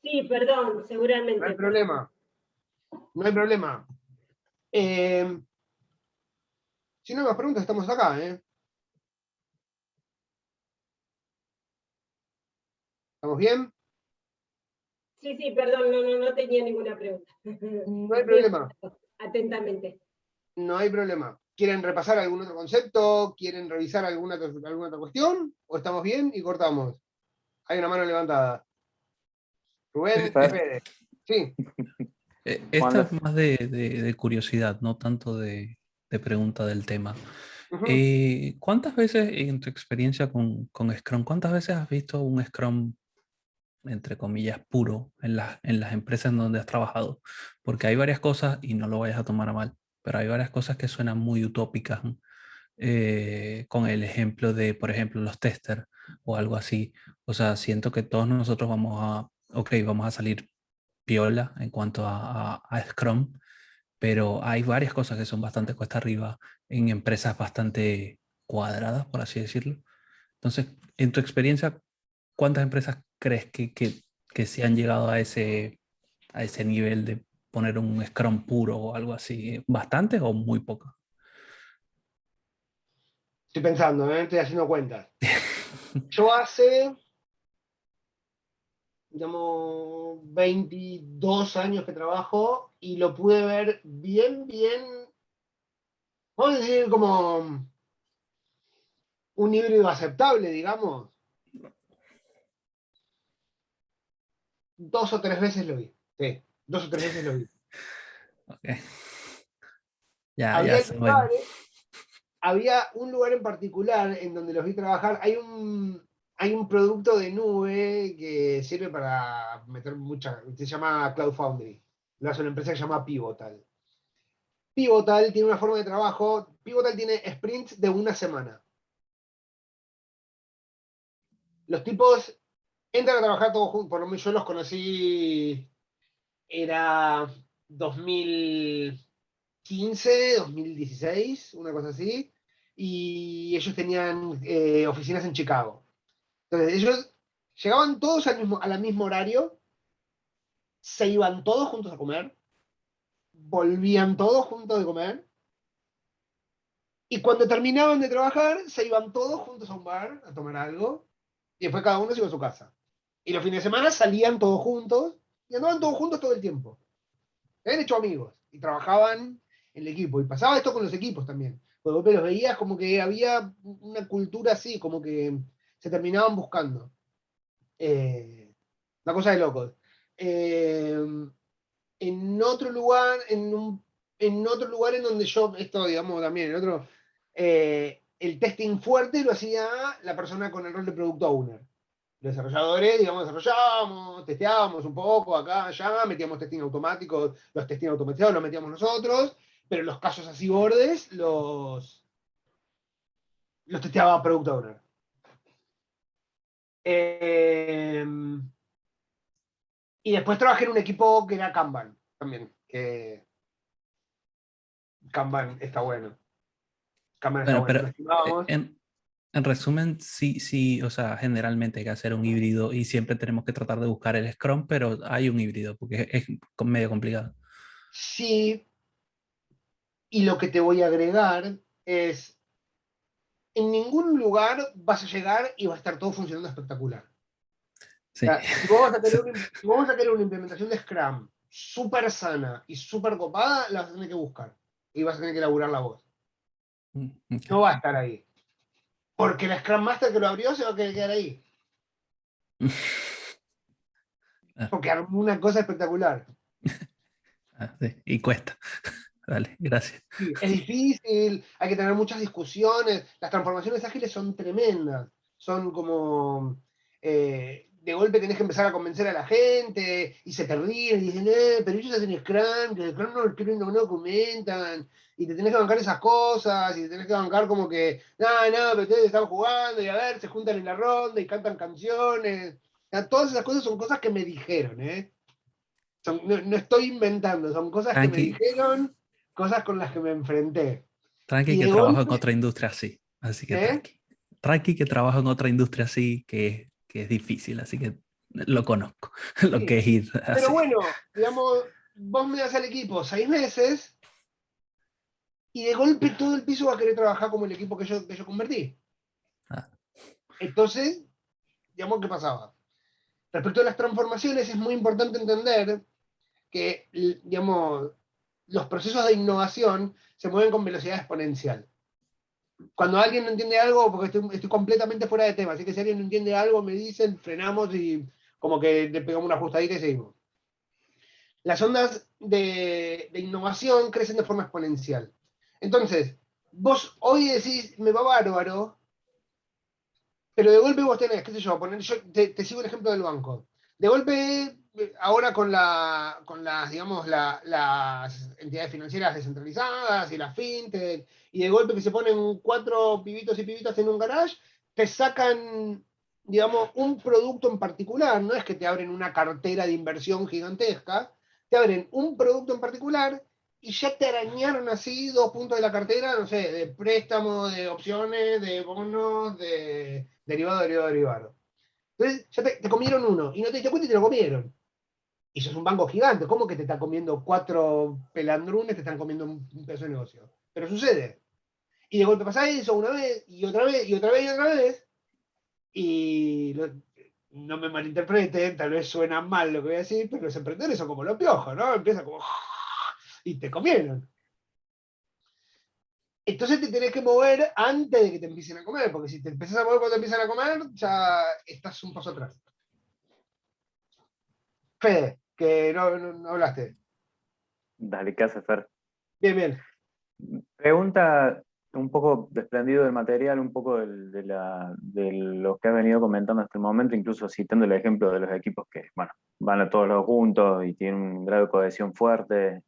Sí, perdón, seguramente. No hay problema. Si no hay más preguntas, estamos acá, ¿eh? ¿Estamos bien? Sí, perdón, no tenía ninguna pregunta. No hay problema. Atentamente. No hay problema. ¿Quieren repasar algún otro concepto? ¿Quieren revisar alguna otra cuestión? ¿O estamos bien y cortamos? Hay una mano levantada. Rubén, Fede. Sí. Esta es más de curiosidad, no tanto de pregunta del tema. ¿Cuántas veces en tu experiencia con Scrum, cuántas veces has visto un Scrum, entre comillas, puro en las empresas en donde has trabajado? Porque hay varias cosas, y no lo vayas a tomar a mal, pero hay varias cosas que suenan muy utópicas, con el ejemplo de, por ejemplo, los testers o algo así. O sea, siento que todos nosotros vamos a salir piola en cuanto a Scrum, pero hay varias cosas que son bastante cuesta arriba en empresas bastante cuadradas, por así decirlo. Entonces, en tu experiencia, ¿cuántas empresas crees que se han llegado a ese nivel de poner un Scrum puro o algo así? ¿Bastantes o muy pocas? Estoy pensando, estoy haciendo cuentas. Yo hace digamos, 22 años que trabajo y lo pude ver bien, vamos a decir como un híbrido aceptable, digamos. 2 o 3 veces lo vi. Sí, 2 o 3 veces lo vi. Ok. Ya Había se bueno. había un lugar en particular en donde los vi trabajar. Hay un producto de nube que sirve para meter se llama Cloud Foundry. Lo hace una empresa que se llama Pivotal. Pivotal tiene una forma de trabajo. Pivotal tiene sprints de una semana. Los tipos entran a trabajar todos juntos. Por lo menos yo los conocí, era 2015, 2016, una cosa así. Y ellos tenían oficinas en Chicago. Entonces ellos llegaban todos al mismo horario, se iban todos juntos a comer, volvían todos juntos de comer, y cuando terminaban de trabajar, se iban todos juntos a un bar a tomar algo, y después cada uno se iba a su casa. Y los fines de semana salían todos juntos, y andaban todos juntos todo el tiempo. Se habían hecho amigos, y trabajaban en el equipo, y pasaba esto con los equipos también. Porque los veías como que había una cultura así, como que se terminaban buscando. Una cosa de locos. En otro lugar, en otro lugar en donde yo, esto digamos también, el testing fuerte lo hacía la persona con el rol de Product Owner. Los desarrolladores, digamos, desarrollábamos, testeábamos un poco acá, allá, metíamos testing automático, los testing automatizados los metíamos nosotros, pero los casos así bordes los testeaba Product Owner. Y después trabajé en un equipo que era Kanban también. Que Kanban está bueno. Kanban está Bueno, bueno. pero en resumen, sí, o sea, generalmente hay que hacer un híbrido y siempre tenemos que tratar de buscar el Scrum, pero hay un híbrido porque es medio complicado. Sí, y lo que te voy a agregar es, en ningún lugar vas a llegar y va a estar todo funcionando espectacular. Sí. O sea, si vos vas a querer una implementación de Scrum súper sana y súper copada, la vas a tener que buscar. Y vas a tener que elaborar la voz. Okay. No va a estar ahí. Porque el Scrum Master que lo abrió se va a quedar ahí. Porque armó una cosa espectacular. Sí, y cuesta. Dale, gracias. Sí, es difícil, hay que tener muchas discusiones. Las transformaciones ágiles son tremendas. Son como, de golpe tenés que empezar a convencer a la gente y se te ríen y dicen, pero ellos hacen Scrum, que el Scrum no lo escriben, no lo documentan. Y te tenés que bancar esas cosas, y te tenés que bancar como que, no, pero ustedes están jugando y a ver, se juntan en la ronda y cantan canciones. O sea, todas esas cosas son cosas que me dijeron, ¿eh? No estoy inventando, son cosas que me dijeron, cosas con las que me enfrenté. Tranqui Y que de trabajo en golpe, otra industria así, así que ¿eh? tranqui. Tranqui que trabajo en otra industria así que es difícil, así que lo conozco, lo Sí. que es ir así. Pero bueno, digamos, vos me das al equipo 6 meses y de golpe todo el piso va a querer trabajar como el equipo que yo convertí. Entonces, digamos, ¿qué pasaba? Respecto a las transformaciones, es muy importante entender que, digamos, los procesos de innovación se mueven con velocidad exponencial. Cuando alguien no entiende algo, porque estoy completamente fuera de tema, así que si alguien no entiende algo, me dicen, frenamos y como que le pegamos una ajustadita y seguimos. Las ondas de innovación crecen de forma exponencial. Entonces, vos hoy decís, me va bárbaro, pero de golpe vos tenés, qué sé yo, yo te sigo el ejemplo del banco. De golpe, ahora con las, digamos, las entidades financieras descentralizadas y las fintech, y de golpe que se ponen 4 pibitos y pibitas en un garage, te sacan, digamos, un producto en particular, no es que te abren una cartera de inversión gigantesca, te abren un producto en particular y ya te arañaron así 2 puntos de la cartera, no sé, de préstamo, de opciones, de bonos, de derivado. Entonces ya te comieron uno y no te diste cuenta y te lo comieron. Y eso es un banco gigante. ¿Cómo que te están comiendo 4 pelandrunes, te están comiendo un pedazo de negocio? Pero sucede. Y de golpe pasa eso una vez, y otra vez, y otra vez, y otra vez. Y no me malinterpreten, tal vez suena mal lo que voy a decir, pero los emprendedores son como los piojos, ¿no? Empiezan como... y te comieron. Entonces te tenés que mover antes de que te empiecen a comer, porque si te empezás a mover cuando te empiezan a comer, ya estás un paso atrás. Fede, que no hablaste. Dale, ¿qué hace, Fer? Bien, bien. Pregunta un poco desprendido del material, un poco de lo que has venido comentando hasta el momento, incluso citando el ejemplo de los equipos que, bueno, van a todos lados juntos y tienen un grado de cohesión fuerte,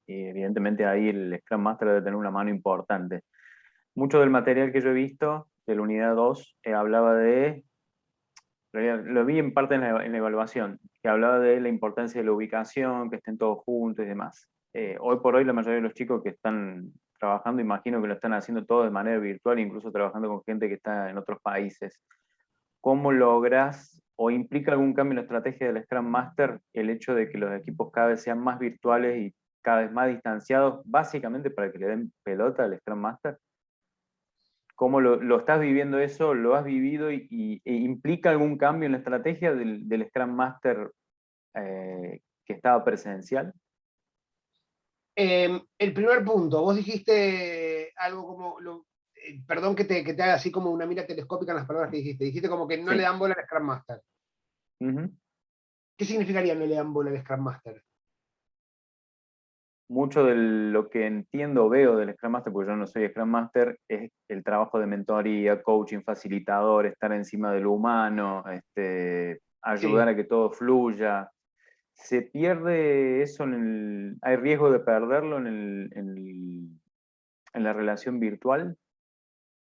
y evidentemente ahí el Scrum Master debe tener una mano importante. Mucho del material que yo he visto de la unidad 2 hablaba de, lo vi en parte en la evaluación, que hablaba de la importancia de la ubicación, que estén todos juntos y demás. Hoy por hoy la mayoría de los chicos que están trabajando, imagino que lo están haciendo todo de manera virtual, incluso trabajando con gente que está en otros países. ¿Cómo logras o implica algún cambio en la estrategia del Scrum Master el hecho de que los equipos cada vez sean más virtuales y cada vez más distanciados, básicamente para que le den pelota al Scrum Master? ¿Cómo lo estás viviendo eso? ¿Lo has vivido e implica algún cambio en la estrategia del Scrum Master que estaba presencial? El primer punto, vos dijiste algo como, perdón que te haga así como una mira telescópica en las palabras que dijiste como que no Sí. le dan bola al Scrum Master. ¿Qué significaría no le dan bola al Scrum Master? Mucho de lo que entiendo, veo del Scrum Master, porque yo no soy Scrum Master, es el trabajo de mentoría, coaching, facilitador, estar encima de lo humano, ayudar a que todo fluya. ¿Se pierde eso hay riesgo de perderlo en la relación virtual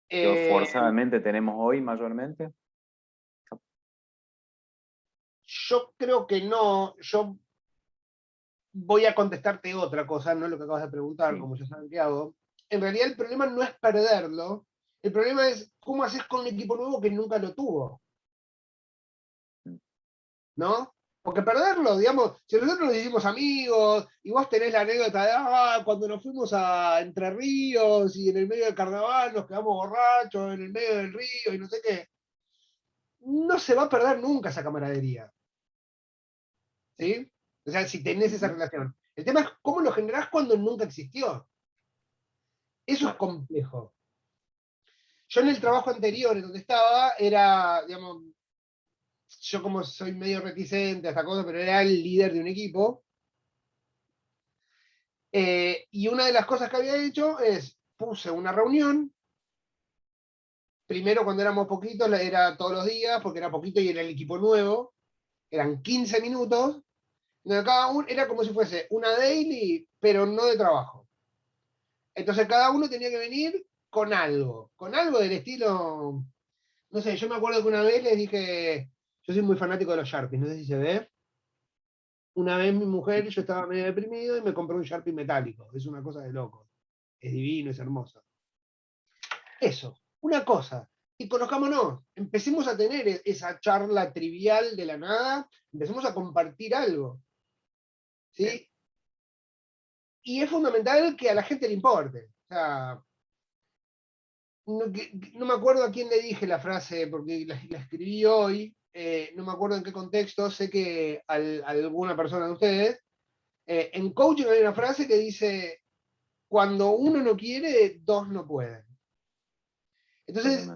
que forzadamente tenemos hoy mayormente? Yo creo que no. Yo voy a contestarte otra cosa, no lo que acabas de preguntar, como ya saben que hago. En realidad el problema no es perderlo, el problema es cómo haces con un equipo nuevo que nunca lo tuvo. ¿No? Porque perderlo, digamos, si nosotros nos hicimos amigos, y vos tenés la anécdota de cuando nos fuimos a Entre Ríos y en el medio del carnaval nos quedamos borrachos en el medio del río y no sé qué, no se va a perder nunca esa camaradería. ¿Sí? O sea, si tenés esa relación. El tema es cómo lo generás cuando nunca existió. Eso es complejo. Yo en el trabajo anterior, en donde estaba, era, digamos, yo como soy medio reticente a esta cosa, pero era el líder de un equipo. Y una de las cosas que había hecho es, puse una reunión, primero cuando éramos poquitos, era todos los días, porque era poquito y era el equipo nuevo, eran 15 minutos, donde cada uno era como si fuese una daily, pero no de trabajo. Entonces cada uno tenía que venir con algo del estilo, no sé, yo me acuerdo que una vez les dije, yo soy muy fanático de los Sharpies, no sé si se ve. Una vez mi mujer, yo estaba medio deprimido y me compré un Sharpie metálico, es una cosa de loco, es divino, es hermoso. Eso, una cosa, y conozcámonos, empecemos a tener esa charla trivial de la nada, empecemos a compartir algo, ¿sí? Y es fundamental que a la gente le importe. O sea, no me acuerdo a quién le dije la frase, porque la escribí hoy, no me acuerdo en qué contexto, sé que a alguna persona de ustedes, en coaching hay una frase que dice, cuando uno no quiere, dos no pueden. Entonces,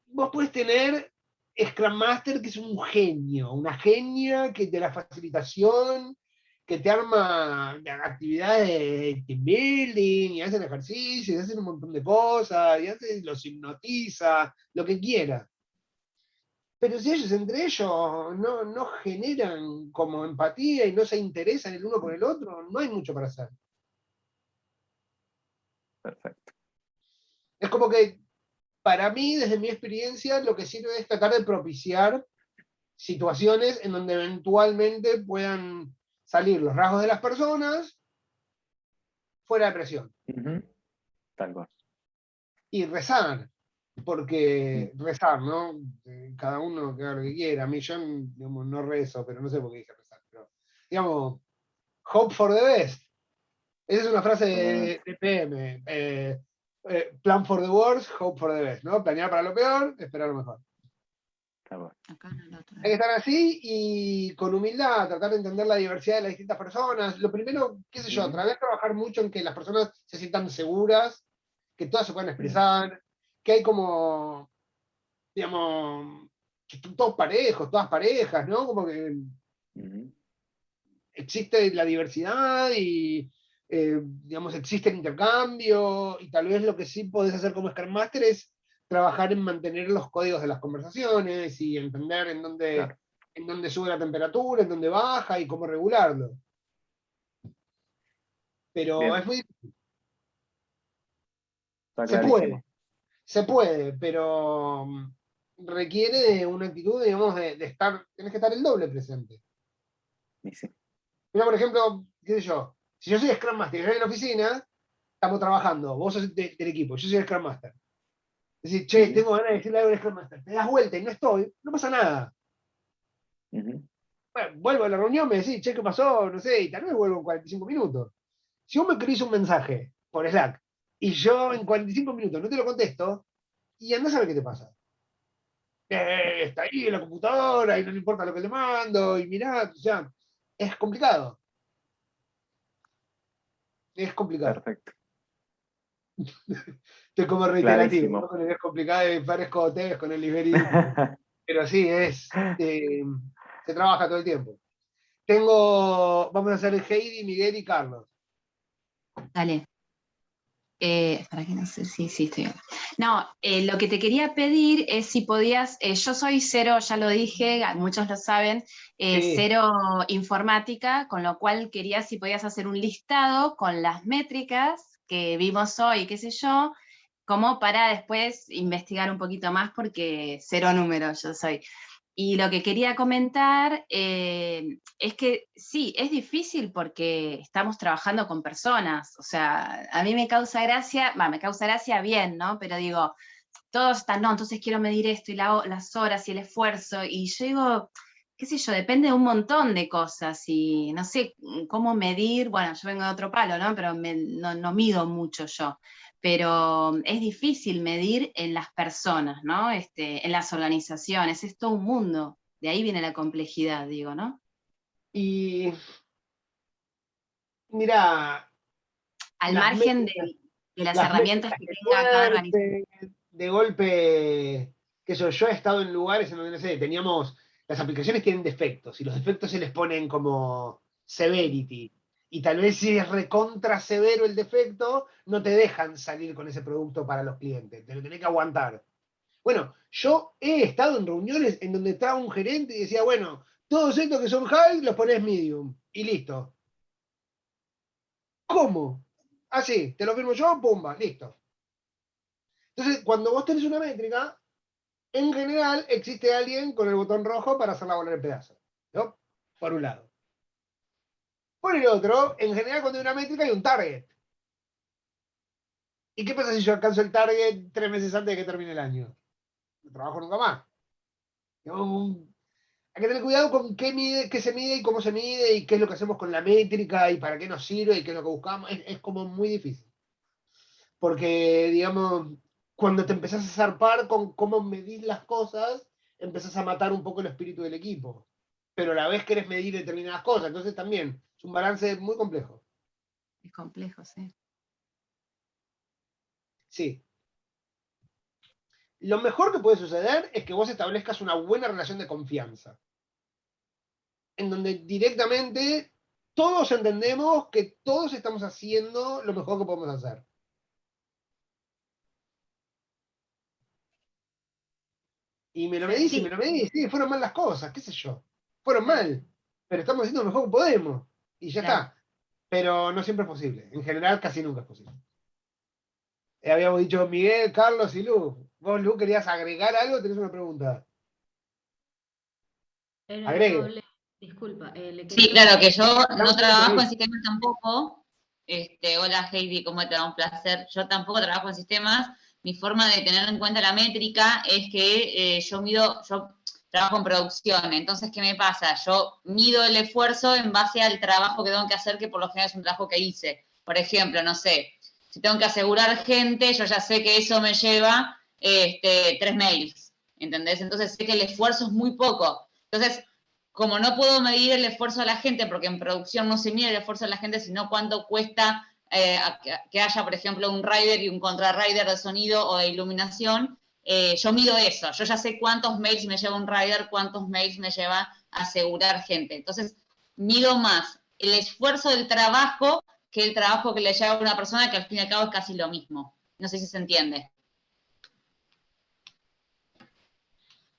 vos puedes tener Scrum Master que es un genio, una genia que de la facilitación, que te arma actividades de team building, y hacen ejercicios, y hacen un montón de cosas, y los hipnotiza, lo que quiera. Pero si ellos entre ellos no generan como empatía y no se interesan el uno con el otro, no hay mucho para hacer. Perfecto. Es como que, para mí, desde mi experiencia, lo que sirve es tratar de propiciar situaciones en donde eventualmente puedan salir los rasgos de las personas fuera de presión. Tal cual. Y rezar, porque rezar, ¿no? Cada uno que haga lo que quiera. A mí yo, digamos, no rezo, pero no sé por qué dije rezar. Pero, digamos, hope for the best. Esa es una frase de PM. Plan for the worst, hope for the best, ¿no? Planear para lo peor, esperar lo mejor. Hay que estar así y con humildad, tratar de entender la diversidad de las distintas personas. Lo primero, qué sé yo, tratar de trabajar mucho en que las personas se sientan seguras, que todas se puedan expresar, que hay como, digamos, que son todos parejos, todas parejas, ¿no? Como que existe la diversidad y, digamos, existe el intercambio, y tal vez lo que sí podés hacer como Scrum Master es trabajar en mantener los códigos de las conversaciones y entender en dónde sube la temperatura, en dónde baja y cómo regularlo. Pero Bien. es muy difícil. Está Se clarísimo. puede, pero requiere de una actitud, digamos, de estar, tenés que estar el doble presente. Y sí. Mira, por ejemplo, qué sé yo, si yo soy Scrum Master y yo estoy en la oficina, estamos trabajando, vos sos del equipo, yo soy el Scrum Master. Decir, che, tengo ganas de decirle algo al Scrum Master, te das vuelta y no estoy, no pasa nada. Bueno, vuelvo a la reunión, me decís, che, ¿qué pasó? No sé, y tal vez vuelvo en 45 minutos. Si vos me escribís un mensaje por Slack y yo en 45 minutos no te lo contesto, y andás a ver qué te pasa. Está ahí en la computadora y no le importa lo que le mando, y mirá, o sea, es complicado. Es complicado. Perfecto. Estoy como reiterativo, Clarísimo. ¿no? Con el es complicado y parezco Tevez con el Liberi. Pero sí, se trabaja todo el tiempo. Vamos a hacer Heidi, Miguel y Carlos. Dale. Para que no sé, sí, estoy bien. No, lo que te quería pedir es si podías, yo soy cero, ya lo dije, muchos lo saben, cero informática, con lo cual quería si podías hacer un listado con las métricas que vimos hoy, qué sé yo, como para después investigar un poquito más, porque cero números yo soy. Y lo que quería comentar es que sí, es difícil porque estamos trabajando con personas, o sea, a mí me causa gracia bien, ¿no? Pero digo, todos están, no, entonces quiero medir esto y las horas y el esfuerzo, y yo digo, qué sé yo, depende de un montón de cosas, y no sé cómo medir, bueno, yo vengo de otro palo, ¿no? Pero no mido mucho yo. Pero es difícil medir en las personas, ¿no? En las organizaciones, es todo un mundo. De ahí viene la complejidad, digo, ¿no? Y mira, al margen de las herramientas que tenga cada organización. De golpe, que yo he estado en lugares en donde, no sé, las aplicaciones tienen defectos, y los defectos se les ponen como severity. Y tal vez si es recontra severo el defecto, no te dejan salir con ese producto para los clientes, te lo tenés que aguantar. Bueno, yo he estado en reuniones en donde estaba un gerente y decía, bueno, todos estos que son high los ponés medium, y listo. ¿Cómo? Así, te lo firmo yo, pumba, listo. Entonces, cuando vos tenés una métrica, en general existe alguien con el botón rojo para hacerla volar en pedazos, ¿no? Por un lado. Por el otro, en general cuando hay una métrica hay un target. ¿Y qué pasa si yo alcanzo el target 3 meses antes de que termine el año? No trabajo nunca más. Hay que tener cuidado con qué se mide y cómo se mide y qué es lo que hacemos con la métrica y para qué nos sirve y qué es lo que buscamos. Es como muy difícil. Porque, digamos, cuando te empezás a zarpar con cómo medís las cosas, empezás a matar un poco el espíritu del equipo. Pero a la vez querés medir determinadas cosas. Entonces también es un balance muy complejo. Es complejo, sí. Sí. Lo mejor que puede suceder es que vos establezcas una buena relación de confianza, en donde directamente todos entendemos que todos estamos haciendo lo mejor que podemos hacer. Y me lo medís, sí, fueron mal las cosas, qué sé yo. Fueron mal, pero estamos haciendo lo mejor que podemos. Y ya está. Pero no siempre es posible. En general, casi nunca es posible. Habíamos dicho Miguel, Carlos y Lu. ¿Vos, Lu, querías agregar algo? ¿Tenés una pregunta? Agregue. Disculpa. Sí, claro, que yo no trabajo en sistemas tampoco. Hola Heidi, ¿cómo te va? Un placer. Yo tampoco trabajo en sistemas. Mi forma de tener en cuenta la métrica es que yo trabajo en producción. Entonces, ¿qué me pasa? Yo mido el esfuerzo en base al trabajo que tengo que hacer, que por lo general es un trabajo que hice. Por ejemplo, no sé, si tengo que asegurar gente, yo ya sé que eso me lleva 3 mails. ¿entendés? Entonces sé que el esfuerzo es muy poco. Entonces, como no puedo medir el esfuerzo de la gente, porque en producción no se mide el esfuerzo de la gente, sino cuánto cuesta que haya, por ejemplo, un rider y un contra-rider de sonido o de iluminación, yo mido eso. Yo ya sé cuántos mails me lleva un rider, cuántos mails me lleva a asegurar gente. Entonces, mido más el esfuerzo del trabajo que el trabajo que le lleva a una persona, que al fin y al cabo es casi lo mismo. No sé si se entiende.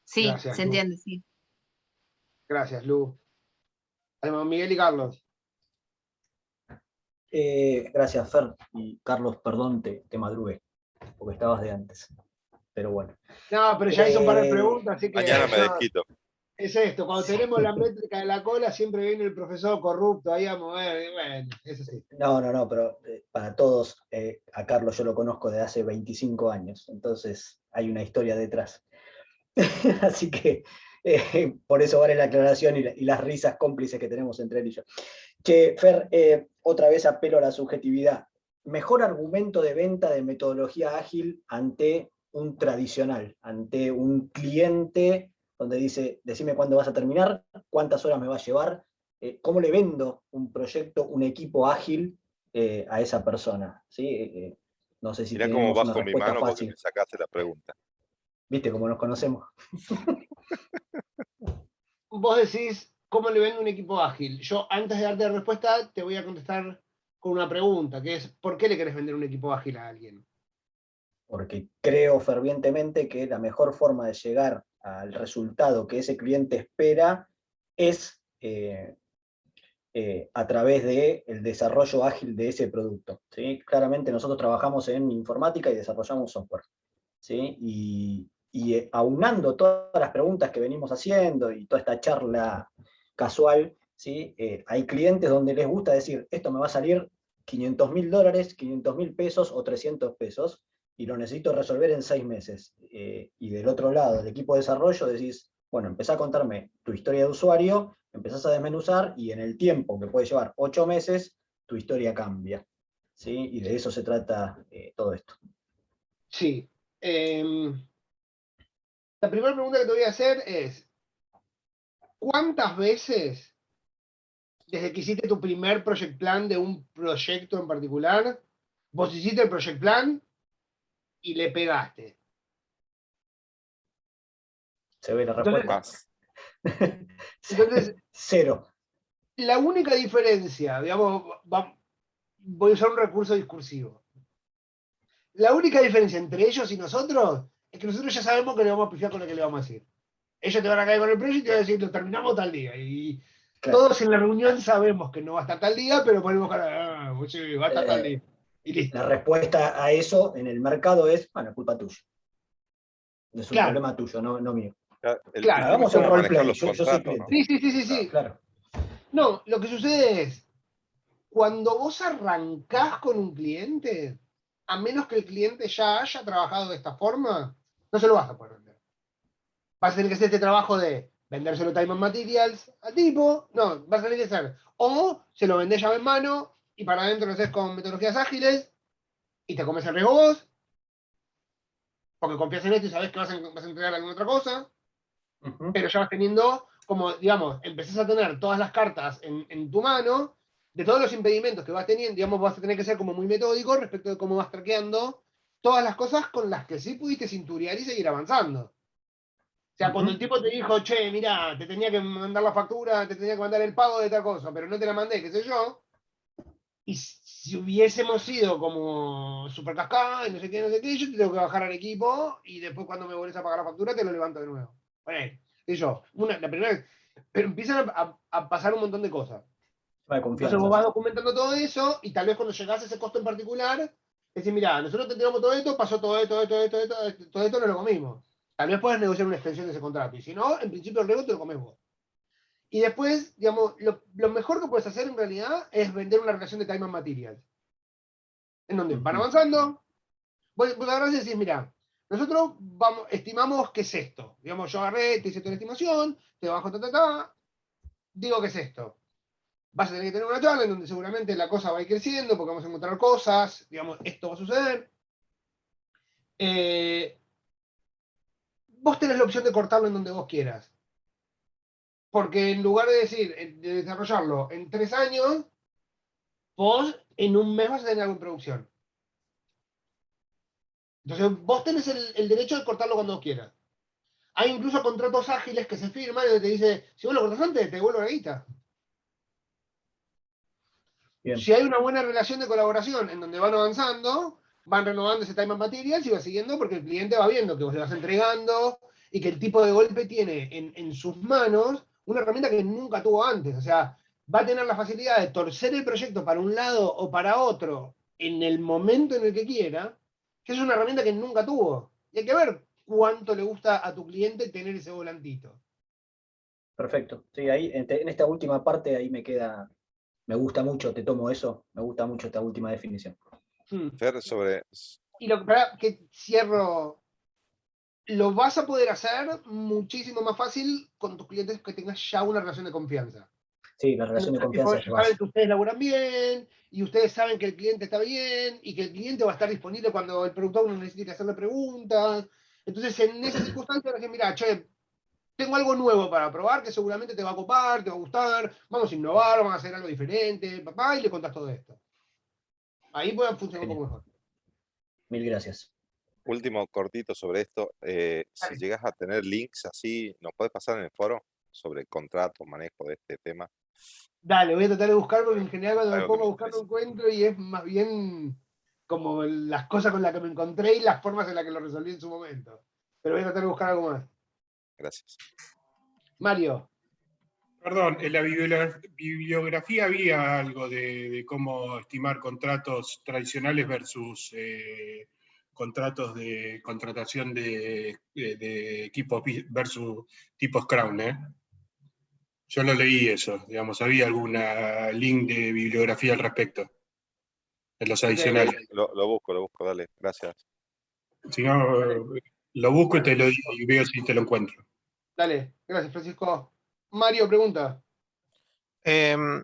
Sí, Gracias, se Lu. entiende, sí. Gracias, Lu. Además, Miguel y Carlos. Gracias, Fer. Y Carlos, perdón, te madrugué, porque estabas de antes. Pero bueno. No, pero ya hizo un par de preguntas, así que Mañana me no, desquito. es esto. Cuando tenemos la métrica de la cola, siempre viene el profesor corrupto ahí a mover. Y bueno, eso sí. No, pero para todos, a Carlos yo lo conozco desde hace 25 años, entonces hay una historia detrás. Así que por eso vale la aclaración y las risas cómplices que tenemos entre él y yo. Che, Fer, otra vez apelo a la subjetividad. Mejor argumento de venta de metodología ágil ante un tradicional, ante un cliente donde dice, decime cuándo vas a terminar, cuántas horas me va a llevar, cómo le vendo un proyecto, un equipo ágil a esa persona. ¿Sí? No sé si Mirá cómo tenemos una bajo mi respuesta mano porque fácil. me sacaste la pregunta. ¿Viste cómo nos conocemos? Vos decís, ¿cómo le vendo un equipo ágil? Yo, antes de darte la respuesta, te voy a contestar con una pregunta, que es, ¿por qué le querés vender un equipo ágil a alguien? Porque creo fervientemente que la mejor forma de llegar al resultado que ese cliente espera es a través del desarrollo ágil de ese producto. ¿Sí? Claramente nosotros trabajamos en informática y desarrollamos software. ¿Sí? Y aunando todas las preguntas que venimos haciendo y toda esta charla casual, ¿sí? Hay clientes donde les gusta decir, esto me va a salir $500.000, $500.000 o 300 pesos, y lo necesito resolver en 6 meses. Y del otro lado, del equipo de desarrollo, decís, bueno, empezá a contarme tu historia de usuario, empezás a desmenuzar, y en el tiempo, que puede llevar 8 meses, tu historia cambia. ¿Sí? Y de eso se trata todo esto. Sí. La primera pregunta que te voy a hacer es, ¿cuántas veces, desde que hiciste tu primer project plan de un proyecto en particular, vos hiciste el project plan y le pegaste? Se ve la respuesta. Entonces, cero. La única diferencia, digamos, voy a usar un recurso discursivo. La única diferencia entre ellos y nosotros es que nosotros ya sabemos que le vamos a pifiar con lo que le vamos a decir. Ellos te van a caer con el proyecto y te van a decir, lo terminamos tal día. Y claro, todos en la reunión sabemos que no va a estar tal día, pero ponemos cara, sí, va a estar tal día. Y listo. La respuesta a eso en el mercado es, bueno, culpa tuya. Es un problema tuyo, no mío. Claro, hagamos un roleplay, yo soy cliente. Sí. Claro. No, lo que sucede es, cuando vos arrancás con un cliente, a menos que el cliente ya haya trabajado de esta forma, no se lo vas a poder vender. Vas a tener que hacer este trabajo de vendérselo time and materials al tipo, no, vas a tener que hacer, o se lo vendés llave en mano y para adentro lo haces con metodologías ágiles y te comes el riesgo vos, porque confías en esto y sabes que vas a entregar alguna otra cosa, pero ya vas teniendo, como, digamos, empezás a tener todas las cartas en tu mano, de todos los impedimentos que vas teniendo, digamos, vas a tener que ser como muy metódico respecto de cómo vas traqueando todas las cosas con las que sí pudiste cinturear y seguir avanzando. O sea, cuando el tipo te dijo, che, mira, te tenía que mandar la factura, te tenía que mandar el pago de tal cosa, pero no te la mandé, qué sé yo, y si hubiésemos sido como super cascada y no sé qué, yo te tengo que bajar al equipo y después cuando me vuelves a pagar la factura te lo levanto de nuevo. Bueno, la primera vez, pero empiezan a pasar un montón de cosas. Entonces vos vas documentando todo eso y tal vez cuando llegás a ese costo en particular, decís, mira, nosotros te tiramos todo esto, pasó todo esto, todo esto no lo comimos. Tal vez puedas negociar una extensión de ese contrato. Y si no, en principio el riesgo te lo comes vos. Y después, digamos, lo mejor que puedes hacer en realidad es vender una relación de time and materials. En donde van avanzando, vos agarrás y decís, mira, nosotros estimamos que es esto. Digamos, yo agarré, te hice toda la estimación, te bajo, digo que es esto. Vas a tener que tener una charla en donde seguramente la cosa va a ir creciendo porque vamos a encontrar cosas, digamos, esto va a suceder. vos tenés la opción de cortarlo en donde vos quieras. Porque en lugar de decir, de desarrollarlo en 3 años, vos en un mes vas a tener algo en producción. Entonces vos tenés el derecho de cortarlo cuando vos quieras. Hay incluso contratos ágiles que se firman y te dice, si vos lo cortás antes, te devuelvo la guita. Bien. Si hay una buena relación de colaboración en donde van avanzando, van renovando ese time and materials y va siguiendo porque el cliente va viendo que vos le vas entregando y que el tipo de golpe tiene en sus manos una herramienta que nunca tuvo antes. O sea, va a tener la facilidad de torcer el proyecto para un lado o para otro en el momento en el que quiera, que es una herramienta que nunca tuvo. Y hay que ver cuánto le gusta a tu cliente tener ese volantito. Perfecto. Sí, ahí en esta última parte ahí me gusta mucho, te tomo eso, me gusta mucho esta última definición. Fer, sobre... Y lo que cierro, lo vas a poder hacer muchísimo más fácil con tus clientes que tengas ya una relación de confianza. Sí, la relación de confianza es Saben base. que ustedes laburan bien, y ustedes saben que el cliente está bien, y que el cliente va a estar disponible cuando el productor no necesite hacerle preguntas. Entonces, en esa circunstancia, van a decir, mira, che, tengo algo nuevo para probar que seguramente te va a copar, te va a gustar, vamos a innovar, vamos a hacer algo diferente, papá, y le contás todo esto. Ahí puede funcionar un poco mejor. Mil gracias. Último cortito sobre esto. Si llegas a tener links así, ¿nos puedes pasar en el foro sobre contratos, manejo de este tema? Dale, voy a tratar de buscar porque en general cuando me Algo que pongo a me buscar no encuentro y es más bien como las cosas con las que me encontré y las formas en las que lo resolví en su momento. Pero voy a tratar de buscar algo más. Gracias. Mario. Perdón, en la bibliografía había algo de cómo estimar contratos tradicionales versus contratos de contratación de equipos versus tipos Scrum, ¿eh? Yo no leí eso, digamos, había alguna link de bibliografía al respecto, en los adicionales. Lo busco, dale, gracias. Si no, lo busco y te lo digo y veo si te lo encuentro. Dale, gracias Francisco. Mario, pregunta.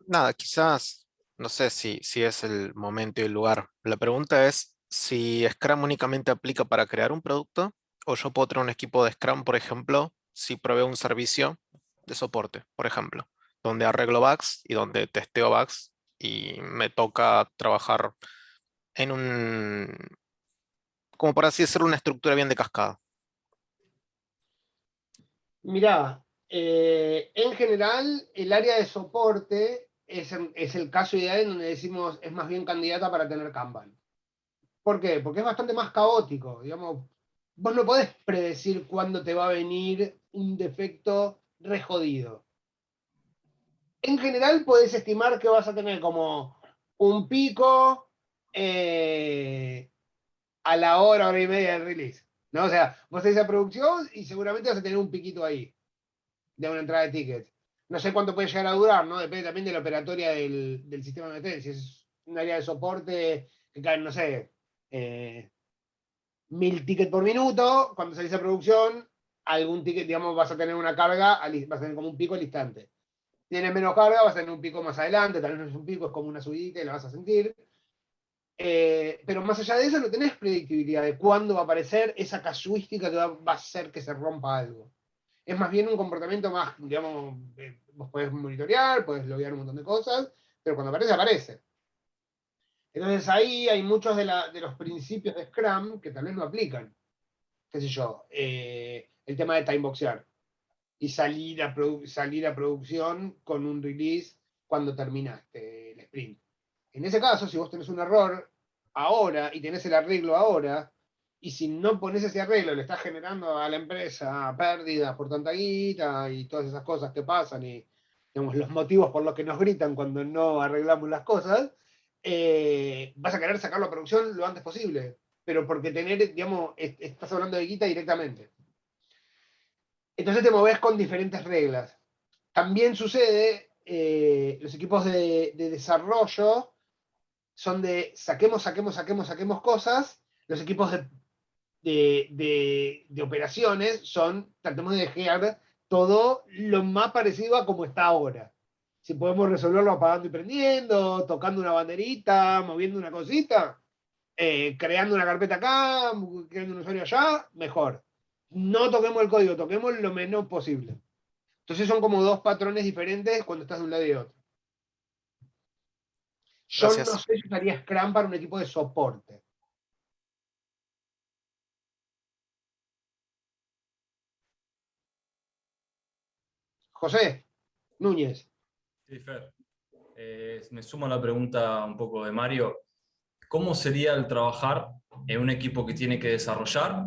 Nada, quizás, no sé si es el momento y el lugar. La pregunta es si Scrum únicamente aplica para crear un producto o yo puedo tener un equipo de Scrum, por ejemplo, si proveo un servicio de soporte, por ejemplo, donde arreglo bugs y donde testeo bugs y me toca trabajar en un, como por así decirlo, una estructura bien de cascada. Mirá, en general el área de soporte es el caso ideal en donde decimos es más bien candidata para tener Kanban. ¿Por qué? Porque es bastante más caótico, digamos. Vos no podés predecir cuándo te va a venir un defecto re jodido. En general podés estimar que vas a tener como un pico a la hora y media del release, ¿no? O sea, vos tenés esa producción y seguramente vas a tener un piquito ahí de una entrada de tickets. No sé cuánto puede llegar a durar, ¿no? Depende también de la operatoria del sistema de MT. Si es un área de soporte que caen, no sé, 1000 tickets por minuto, cuando salís a producción, algún ticket, digamos, vas a tener una carga, vas a tener como un pico al instante. Tienes menos carga, vas a tener un pico más adelante, tal vez no es un pico, es como una subidita y la vas a sentir. Pero más allá de eso, no tenés predictibilidad de cuándo va a aparecer esa casuística que va a hacer que se rompa algo. Es más bien un comportamiento más, digamos, vos podés monitorear, podés loguear un montón de cosas, pero cuando aparece, aparece. Entonces ahí hay muchos de los principios de Scrum que tal vez no aplican. Qué sé yo, el tema de timeboxear y salir a producción con un release cuando terminaste el sprint. En ese caso, si vos tenés un error ahora y tenés el arreglo ahora, y si no pones ese arreglo, le estás generando a la empresa pérdidas por tanta guita y todas esas cosas que pasan y digamos, los motivos por los que nos gritan cuando no arreglamos las cosas, vas a querer sacarlo a producción lo antes posible. Pero porque digamos, estás hablando de guita directamente. Entonces te movés con diferentes reglas. También sucede, los equipos de desarrollo son de saquemos cosas. Los equipos de operaciones son, tratemos de dejar todo lo más parecido a como está ahora. Si podemos resolverlo apagando y prendiendo, tocando una banderita, moviendo una cosita, creando una carpeta acá, creando un usuario allá, mejor. no toquemos el código, toquemos lo menos posible. Entonces son como dos patrones diferentes cuando estás de un lado y de otro. Yo no Gracias. sé si usaría Scrum para un equipo de soporte. José Núñez. Sí, Fer. Me sumo a la pregunta un poco de Mario. ¿Cómo sería el trabajar en un equipo que tiene que desarrollar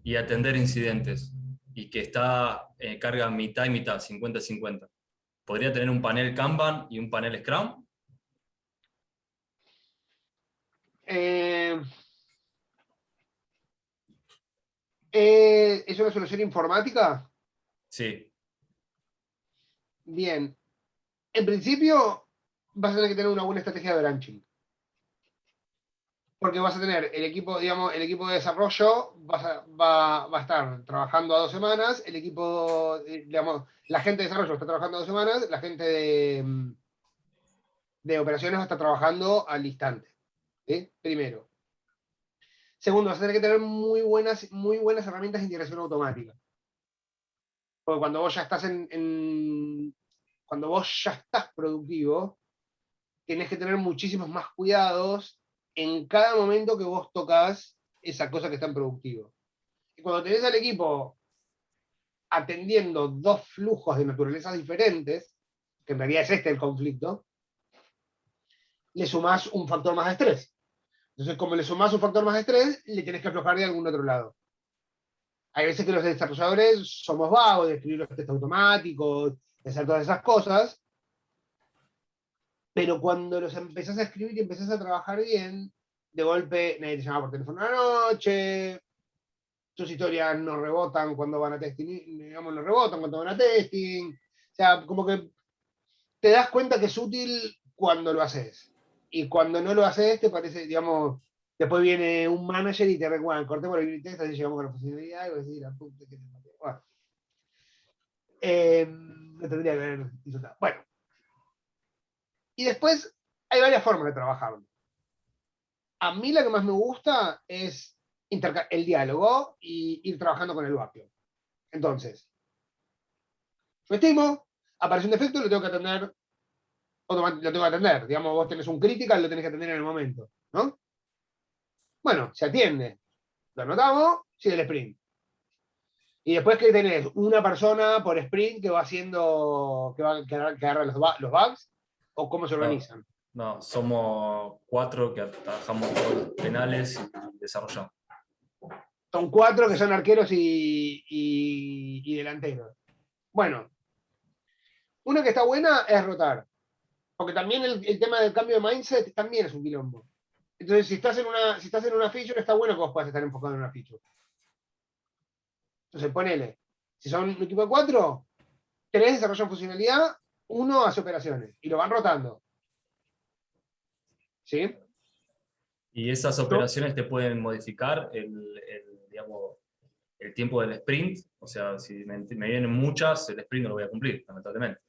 y atender incidentes y que está carga mitad y mitad, 50-50? ¿Podría tener un panel Kanban y un panel Scrum? ¿Es una solución informática? Sí. Bien. En principio, vas a tener que tener una buena estrategia de branching. Porque vas a tener el equipo, digamos, el equipo de desarrollo va a estar trabajando a 2 semanas, el equipo, digamos, la gente de desarrollo está trabajando a 2 semanas, la gente de operaciones va a estar trabajando al instante. ¿Sí? Primero. Segundo, vas a tener que tener muy buenas herramientas de integración automática. Porque cuando vos ya estás cuando vos ya estás productivo, tenés que tener muchísimos más cuidados en cada momento que vos tocas esa cosa que está en productivo. Y cuando tenés al equipo atendiendo 2 flujos de naturalezas diferentes, que en realidad es este el conflicto, le sumás un factor más de estrés. Entonces, como le sumás un factor más de estrés, le tenés que aflojar de algún otro lado. Hay veces que los desarrolladores somos vagos de escribir los test automáticos, de hacer todas esas cosas, pero cuando los empezás a escribir y empezás a trabajar bien, de golpe nadie te llama por teléfono a la noche, tus historias no rebotan cuando van a testing, digamos, no rebotan cuando van a testing. O sea, como que te das cuenta que es útil cuando lo haces. Y cuando no lo haces, te parece, digamos, después viene un manager y te recuerda, cortemos el unit test, así llegamos a la funcionalidad, y vos decís, la puta que te parió. Bueno. No tendría que haber disfrutado. Bueno. Y después hay varias formas de trabajarlo. A mí la que más me gusta es el diálogo y ir trabajando con el backlog. Entonces, yo estimo, aparece un defecto, lo tengo que atender, Digamos, vos tenés un critical, lo tenés que atender en el momento, ¿no? Bueno, se atiende. Lo anotamos, sigue el sprint. Y después que tenés una persona por sprint que va haciendo, que agarra los bugs, o cómo se organizan. No, somos 4 que trabajamos todos los penales y desarrollamos. Son 4 que son arqueros y delanteros. Bueno, una que está buena es rotar. Porque también el tema del cambio de mindset también es un quilombo. Entonces, si estás en una feature, está bueno que vos puedas estar enfocado en una feature. Entonces, ponele. Si son un equipo de 4, 3 desarrollan funcionalidad, 1 hace operaciones. Y lo van rotando. ¿Sí? Y esas operaciones te pueden modificar digamos, el tiempo del sprint. O sea, si me vienen muchas, el sprint no lo voy a cumplir, lamentablemente.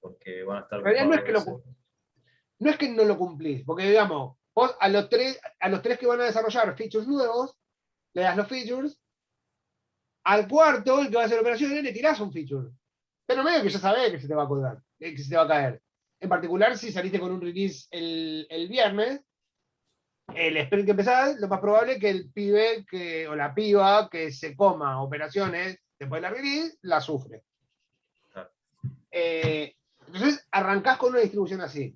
Porque van a estar... En realidad no es que no lo cumplís, porque digamos, vos a los tres que van a desarrollar features nuevos, le das los features, al cuarto, el que va a hacer operaciones, le tirás un feature. Pero medio que ya sabés que se te va a colgar, que se te va a caer. En particular, si saliste con un release el viernes, el sprint que empezás, lo más probable es que el pibe o la piba que se coma operaciones después de la release, la sufre. Entonces, arrancás con una distribución así.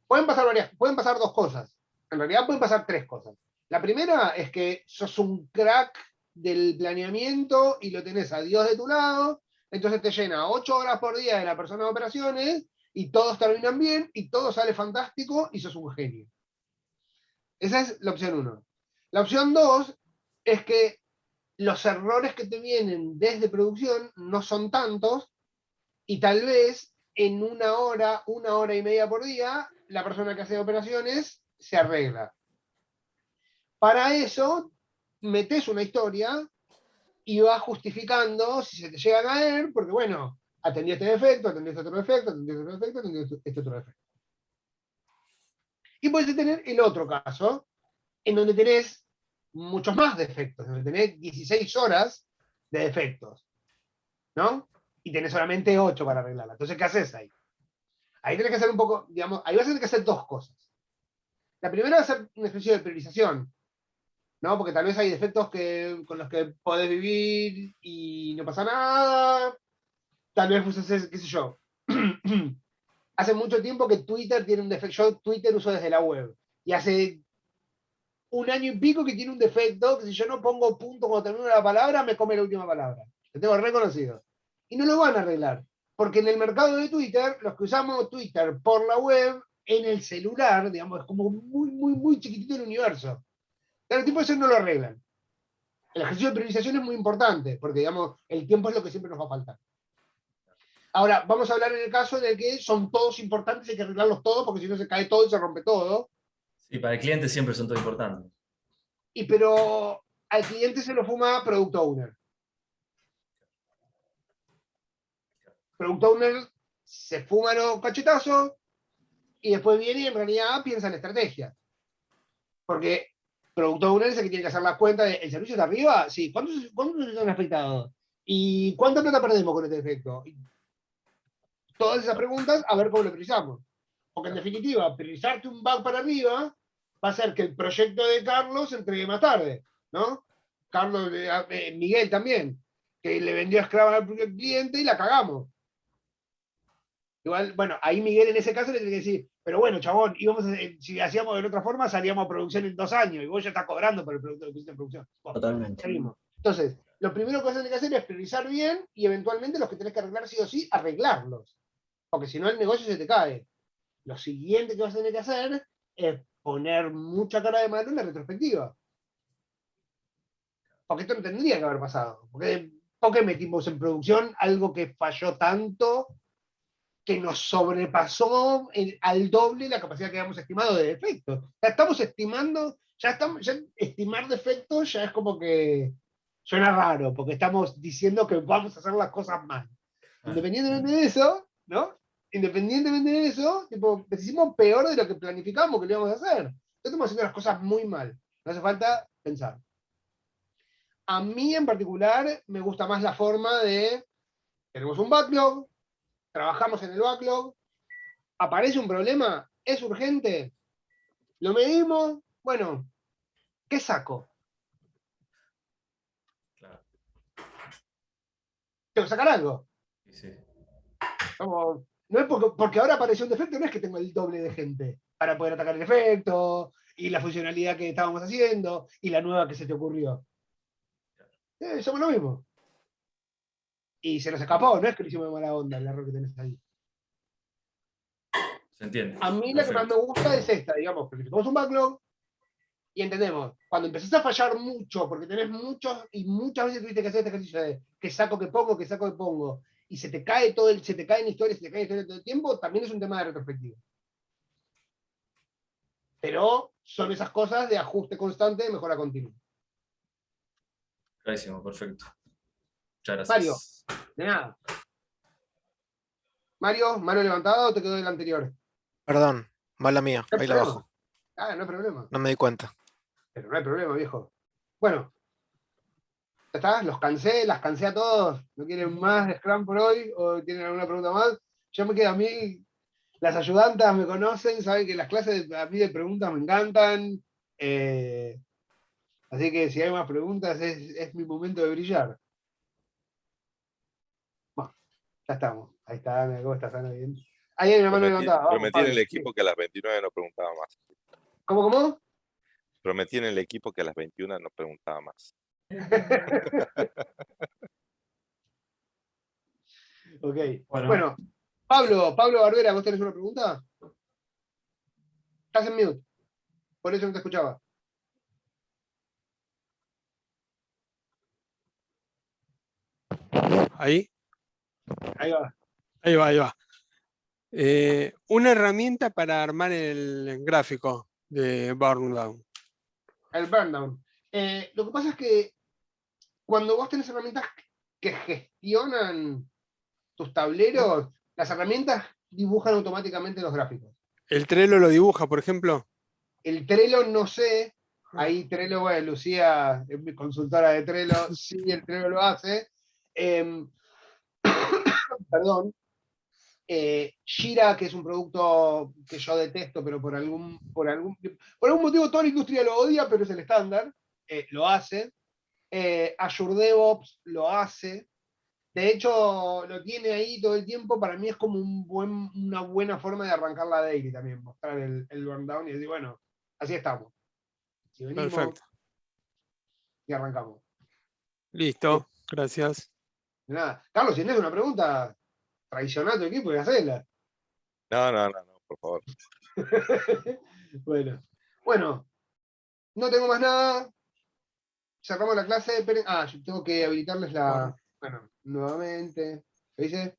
Pueden pasar 2 cosas. En realidad pueden pasar 3 cosas. La primera es que sos un crack del planeamiento y lo tenés a Dios de tu lado, entonces te llena 8 horas por día de la persona de operaciones y todos terminan bien y todo sale fantástico y sos un genio. Esa es la opción 1. La opción 2 es que los errores que te vienen desde producción no son tantos y tal vez en 1 hora, 1 hora y media por día, la persona que hace operaciones se arregla. Para eso, metes una historia y vas justificando si se te llega a caer, porque bueno, atendí este defecto, atendí este otro defecto, atendí este otro defecto, atendí este otro defecto. Y puedes tener el otro caso, en donde tenés muchos más defectos, donde tenés 16 horas de defectos, ¿no? Y tenés solamente 8 para arreglarla. Entonces, ¿qué haces ahí? Ahí tenés que hacer un poco, digamos, ahí vas a tener que hacer dos cosas. La primera va a ser una especie de priorización, ¿no? Porque tal vez hay defectos con los que podés vivir y no pasa nada. Tal vez uses, qué sé yo. Hace mucho tiempo que Twitter tiene un defecto. Yo Twitter uso desde la web. Y hace 1 año y pico que tiene un defecto, que si yo no pongo punto cuando termino la palabra, me come la última palabra. Lo tengo reconocido. Y no lo van a arreglar. Porque en el mercado de Twitter, los que usamos Twitter por la web, en el celular, digamos, es como muy, muy, muy chiquitito el universo. Claro, el tipo de eso no lo arreglan. El ejercicio de priorización es muy importante, porque, digamos, el tiempo es lo que siempre nos va a faltar. Ahora, vamos a hablar en el caso de que son todos importantes, hay que arreglarlos todos, porque si no se cae todo y se rompe todo. Sí, para el cliente siempre son todo importantes. Pero al cliente se lo fuma Product Owner. Product Owner se fuma los cachetazos y después viene y en realidad piensa en estrategia. Porque Product Owner es el que tiene que hacer la cuenta de ¿el servicio está arriba? Sí. ¿Cuántos se han afectado? ¿Y cuánta plata perdemos con este efecto? Y todas esas preguntas, a ver cómo lo priorizamos. Porque en definitiva, priorizarte un bug para arriba va a hacer que el proyecto de Carlos se entregue más tarde, ¿no? Carlos, Miguel también, que le vendió Scrum al cliente y la cagamos. Igual, bueno, ahí Miguel en ese caso le tiene que decir, pero bueno, chabón, si hacíamos de otra forma, salíamos a producción en 2 años y vos ya estás cobrando por el producto que pusiste en producción. Bueno, Totalmente. seguimos. Entonces, lo primero que vas a tener que hacer es priorizar bien y eventualmente los que tenés que arreglar sí o sí, arreglarlos. Porque si no, el negocio se te cae. Lo siguiente que vas a tener que hacer es poner mucha cara de malo en la retrospectiva. Porque esto no tendría que haber pasado. ¿Por qué metimos en producción algo que falló tanto que nos sobrepasó al doble la capacidad que habíamos estimado de defectos? Ya estamos estimando, ya estimar defectos ya es como que suena raro, porque estamos diciendo que vamos a hacer las cosas mal. Independientemente de eso, ¿no? Independientemente de eso, tipo, hicimos peor de lo que planificamos que lo íbamos a hacer. Entonces estamos haciendo las cosas muy mal. No hace falta pensar. A mí en particular me gusta más la forma de, tenemos un backlog, trabajamos en el backlog, aparece un problema, es urgente, lo medimos, bueno, ¿qué saco? Claro. Tengo que sacar algo. Sí. Como, no es porque ahora apareció un defecto, no es que tengo el doble de gente para poder atacar el defecto, y la funcionalidad que estábamos haciendo, y la nueva que se te ocurrió. Somos lo mismo. Y se nos escapó, no es que lo hicimos de mala onda el error que tenés ahí. Se entiende. A mí la que más me gusta es esta, digamos, planificamos un backlog y entendemos, cuando empezás a fallar mucho, porque tenés muchos, y muchas veces tuviste que hacer este ejercicio de qué saco que pongo, y se te cae se te caen historias, se te caen historias todo el tiempo, también es un tema de retrospectiva. Pero son esas cosas de ajuste constante, de mejora continua. Clarísimo, perfecto. Muchas gracias. Mario, de nada. Mario, mano levantada o te quedó del anterior. Perdón, mala mía, No hay ahí la problema. bajo. Ah, no hay problema. No me di cuenta. Pero no hay problema, viejo. Bueno, ya está, las cansé a todos. ¿No quieren más de Scrum por hoy? ¿O tienen alguna pregunta más? Yo me quedo a mí, las ayudantas me conocen, saben que las clases a mí de preguntas me encantan. Así que si hay más preguntas, es mi momento de brillar. Bueno, ya estamos. Ahí está, Ana, ¿cómo estás, Ana? Bien. Ahí hay una mano levantada. Prometí en el equipo que a las 21 no preguntaba más. ¿Cómo? Prometí en el equipo que a las 21 no preguntaba más. Ok. Bueno, Pablo Barbera, ¿vos tenés una pregunta? Estás en mute. Por eso no te escuchaba. Ahí. Ahí va. Ahí va. Una herramienta para armar el gráfico de Burndown. El Burndown. Lo que pasa es que cuando vos tenés herramientas que gestionan tus tableros, las herramientas dibujan automáticamente los gráficos. ¿El Trello lo dibuja, por ejemplo? El Trello no sé, Ahí Trello, bueno, Lucía es mi consultora de Trello, sí, el Trello lo hace. Perdón. Jira, que es un producto que yo detesto, pero por algún motivo toda la industria lo odia, pero es el estándar, lo hace. Azure DevOps lo hace. De hecho, lo tiene ahí todo el tiempo. Para mí es como una buena forma de arrancar la daily también, mostrar el burn down y decir, bueno, así estamos. Si venimos, Perfecto. y arrancamos. Listo, gracias. De nada. Carlos, si tenés una pregunta, traicioná a tu equipo y hacela. No, por favor. Bueno, no tengo más nada. Cerramos la clase. Yo tengo que habilitarles bueno, nuevamente. ¿Qué dice?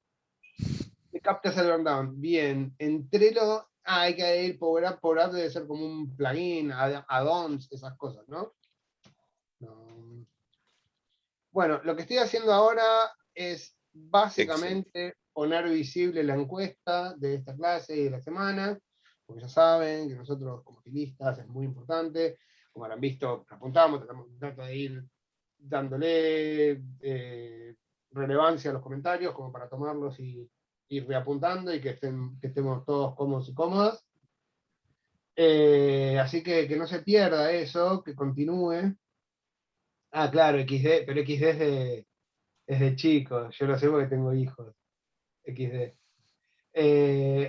¿Qué captas el burn down? Bien. En Trello, hay que ir Power Up debe ser como un plugin, add-ons, esas cosas, ¿no? No. Bueno, lo que estoy haciendo ahora es básicamente poner visible la encuesta de esta clase y de la semana, porque ya saben que nosotros como filistas es muy importante, como habrán visto, apuntamos, tratamos de ir dándole relevancia a los comentarios como para tomarlos y ir reapuntando y que estemos todos cómodos y cómodas. Así que no se pierda eso, que continúe. Claro, XD, pero XD es de chico, yo lo sé porque tengo hijos. XD.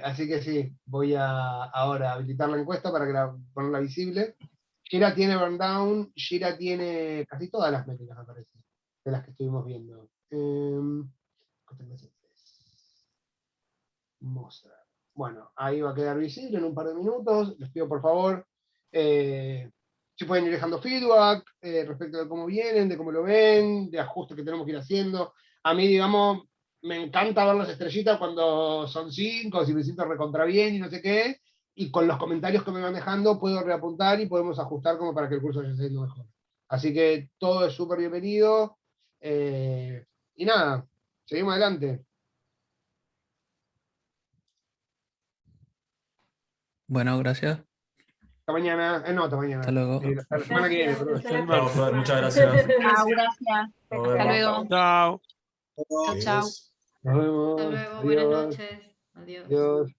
Así que sí, voy a ahora habilitar la encuesta para ponerla visible. Jira tiene burn down, Jira tiene casi todas las métricas, me parece, de las que estuvimos viendo. Mostrar. Bueno, ahí va a quedar visible en un par de minutos. Les pido por favor, si pueden ir dejando feedback respecto de cómo vienen, de cómo lo ven, de ajustes que tenemos que ir haciendo. A mí, digamos, me encanta ver las estrellitas cuando son 5, si me siento recontra bien y no sé qué, y con los comentarios que me van dejando puedo reapuntar y podemos ajustar como para que el curso vaya siendo mejor. Así que todo es súper bienvenido. Y nada, seguimos adelante. Bueno, gracias. Hasta mañana. No, hasta mañana. Hasta luego. Hasta la semana que viene, perdón. Chao, Fer, muchas gracias. Chao, gracias. Hasta luego. Chao. Chao, chao. Nos vemos. Hasta luego, buenas noches. Adiós. Adiós.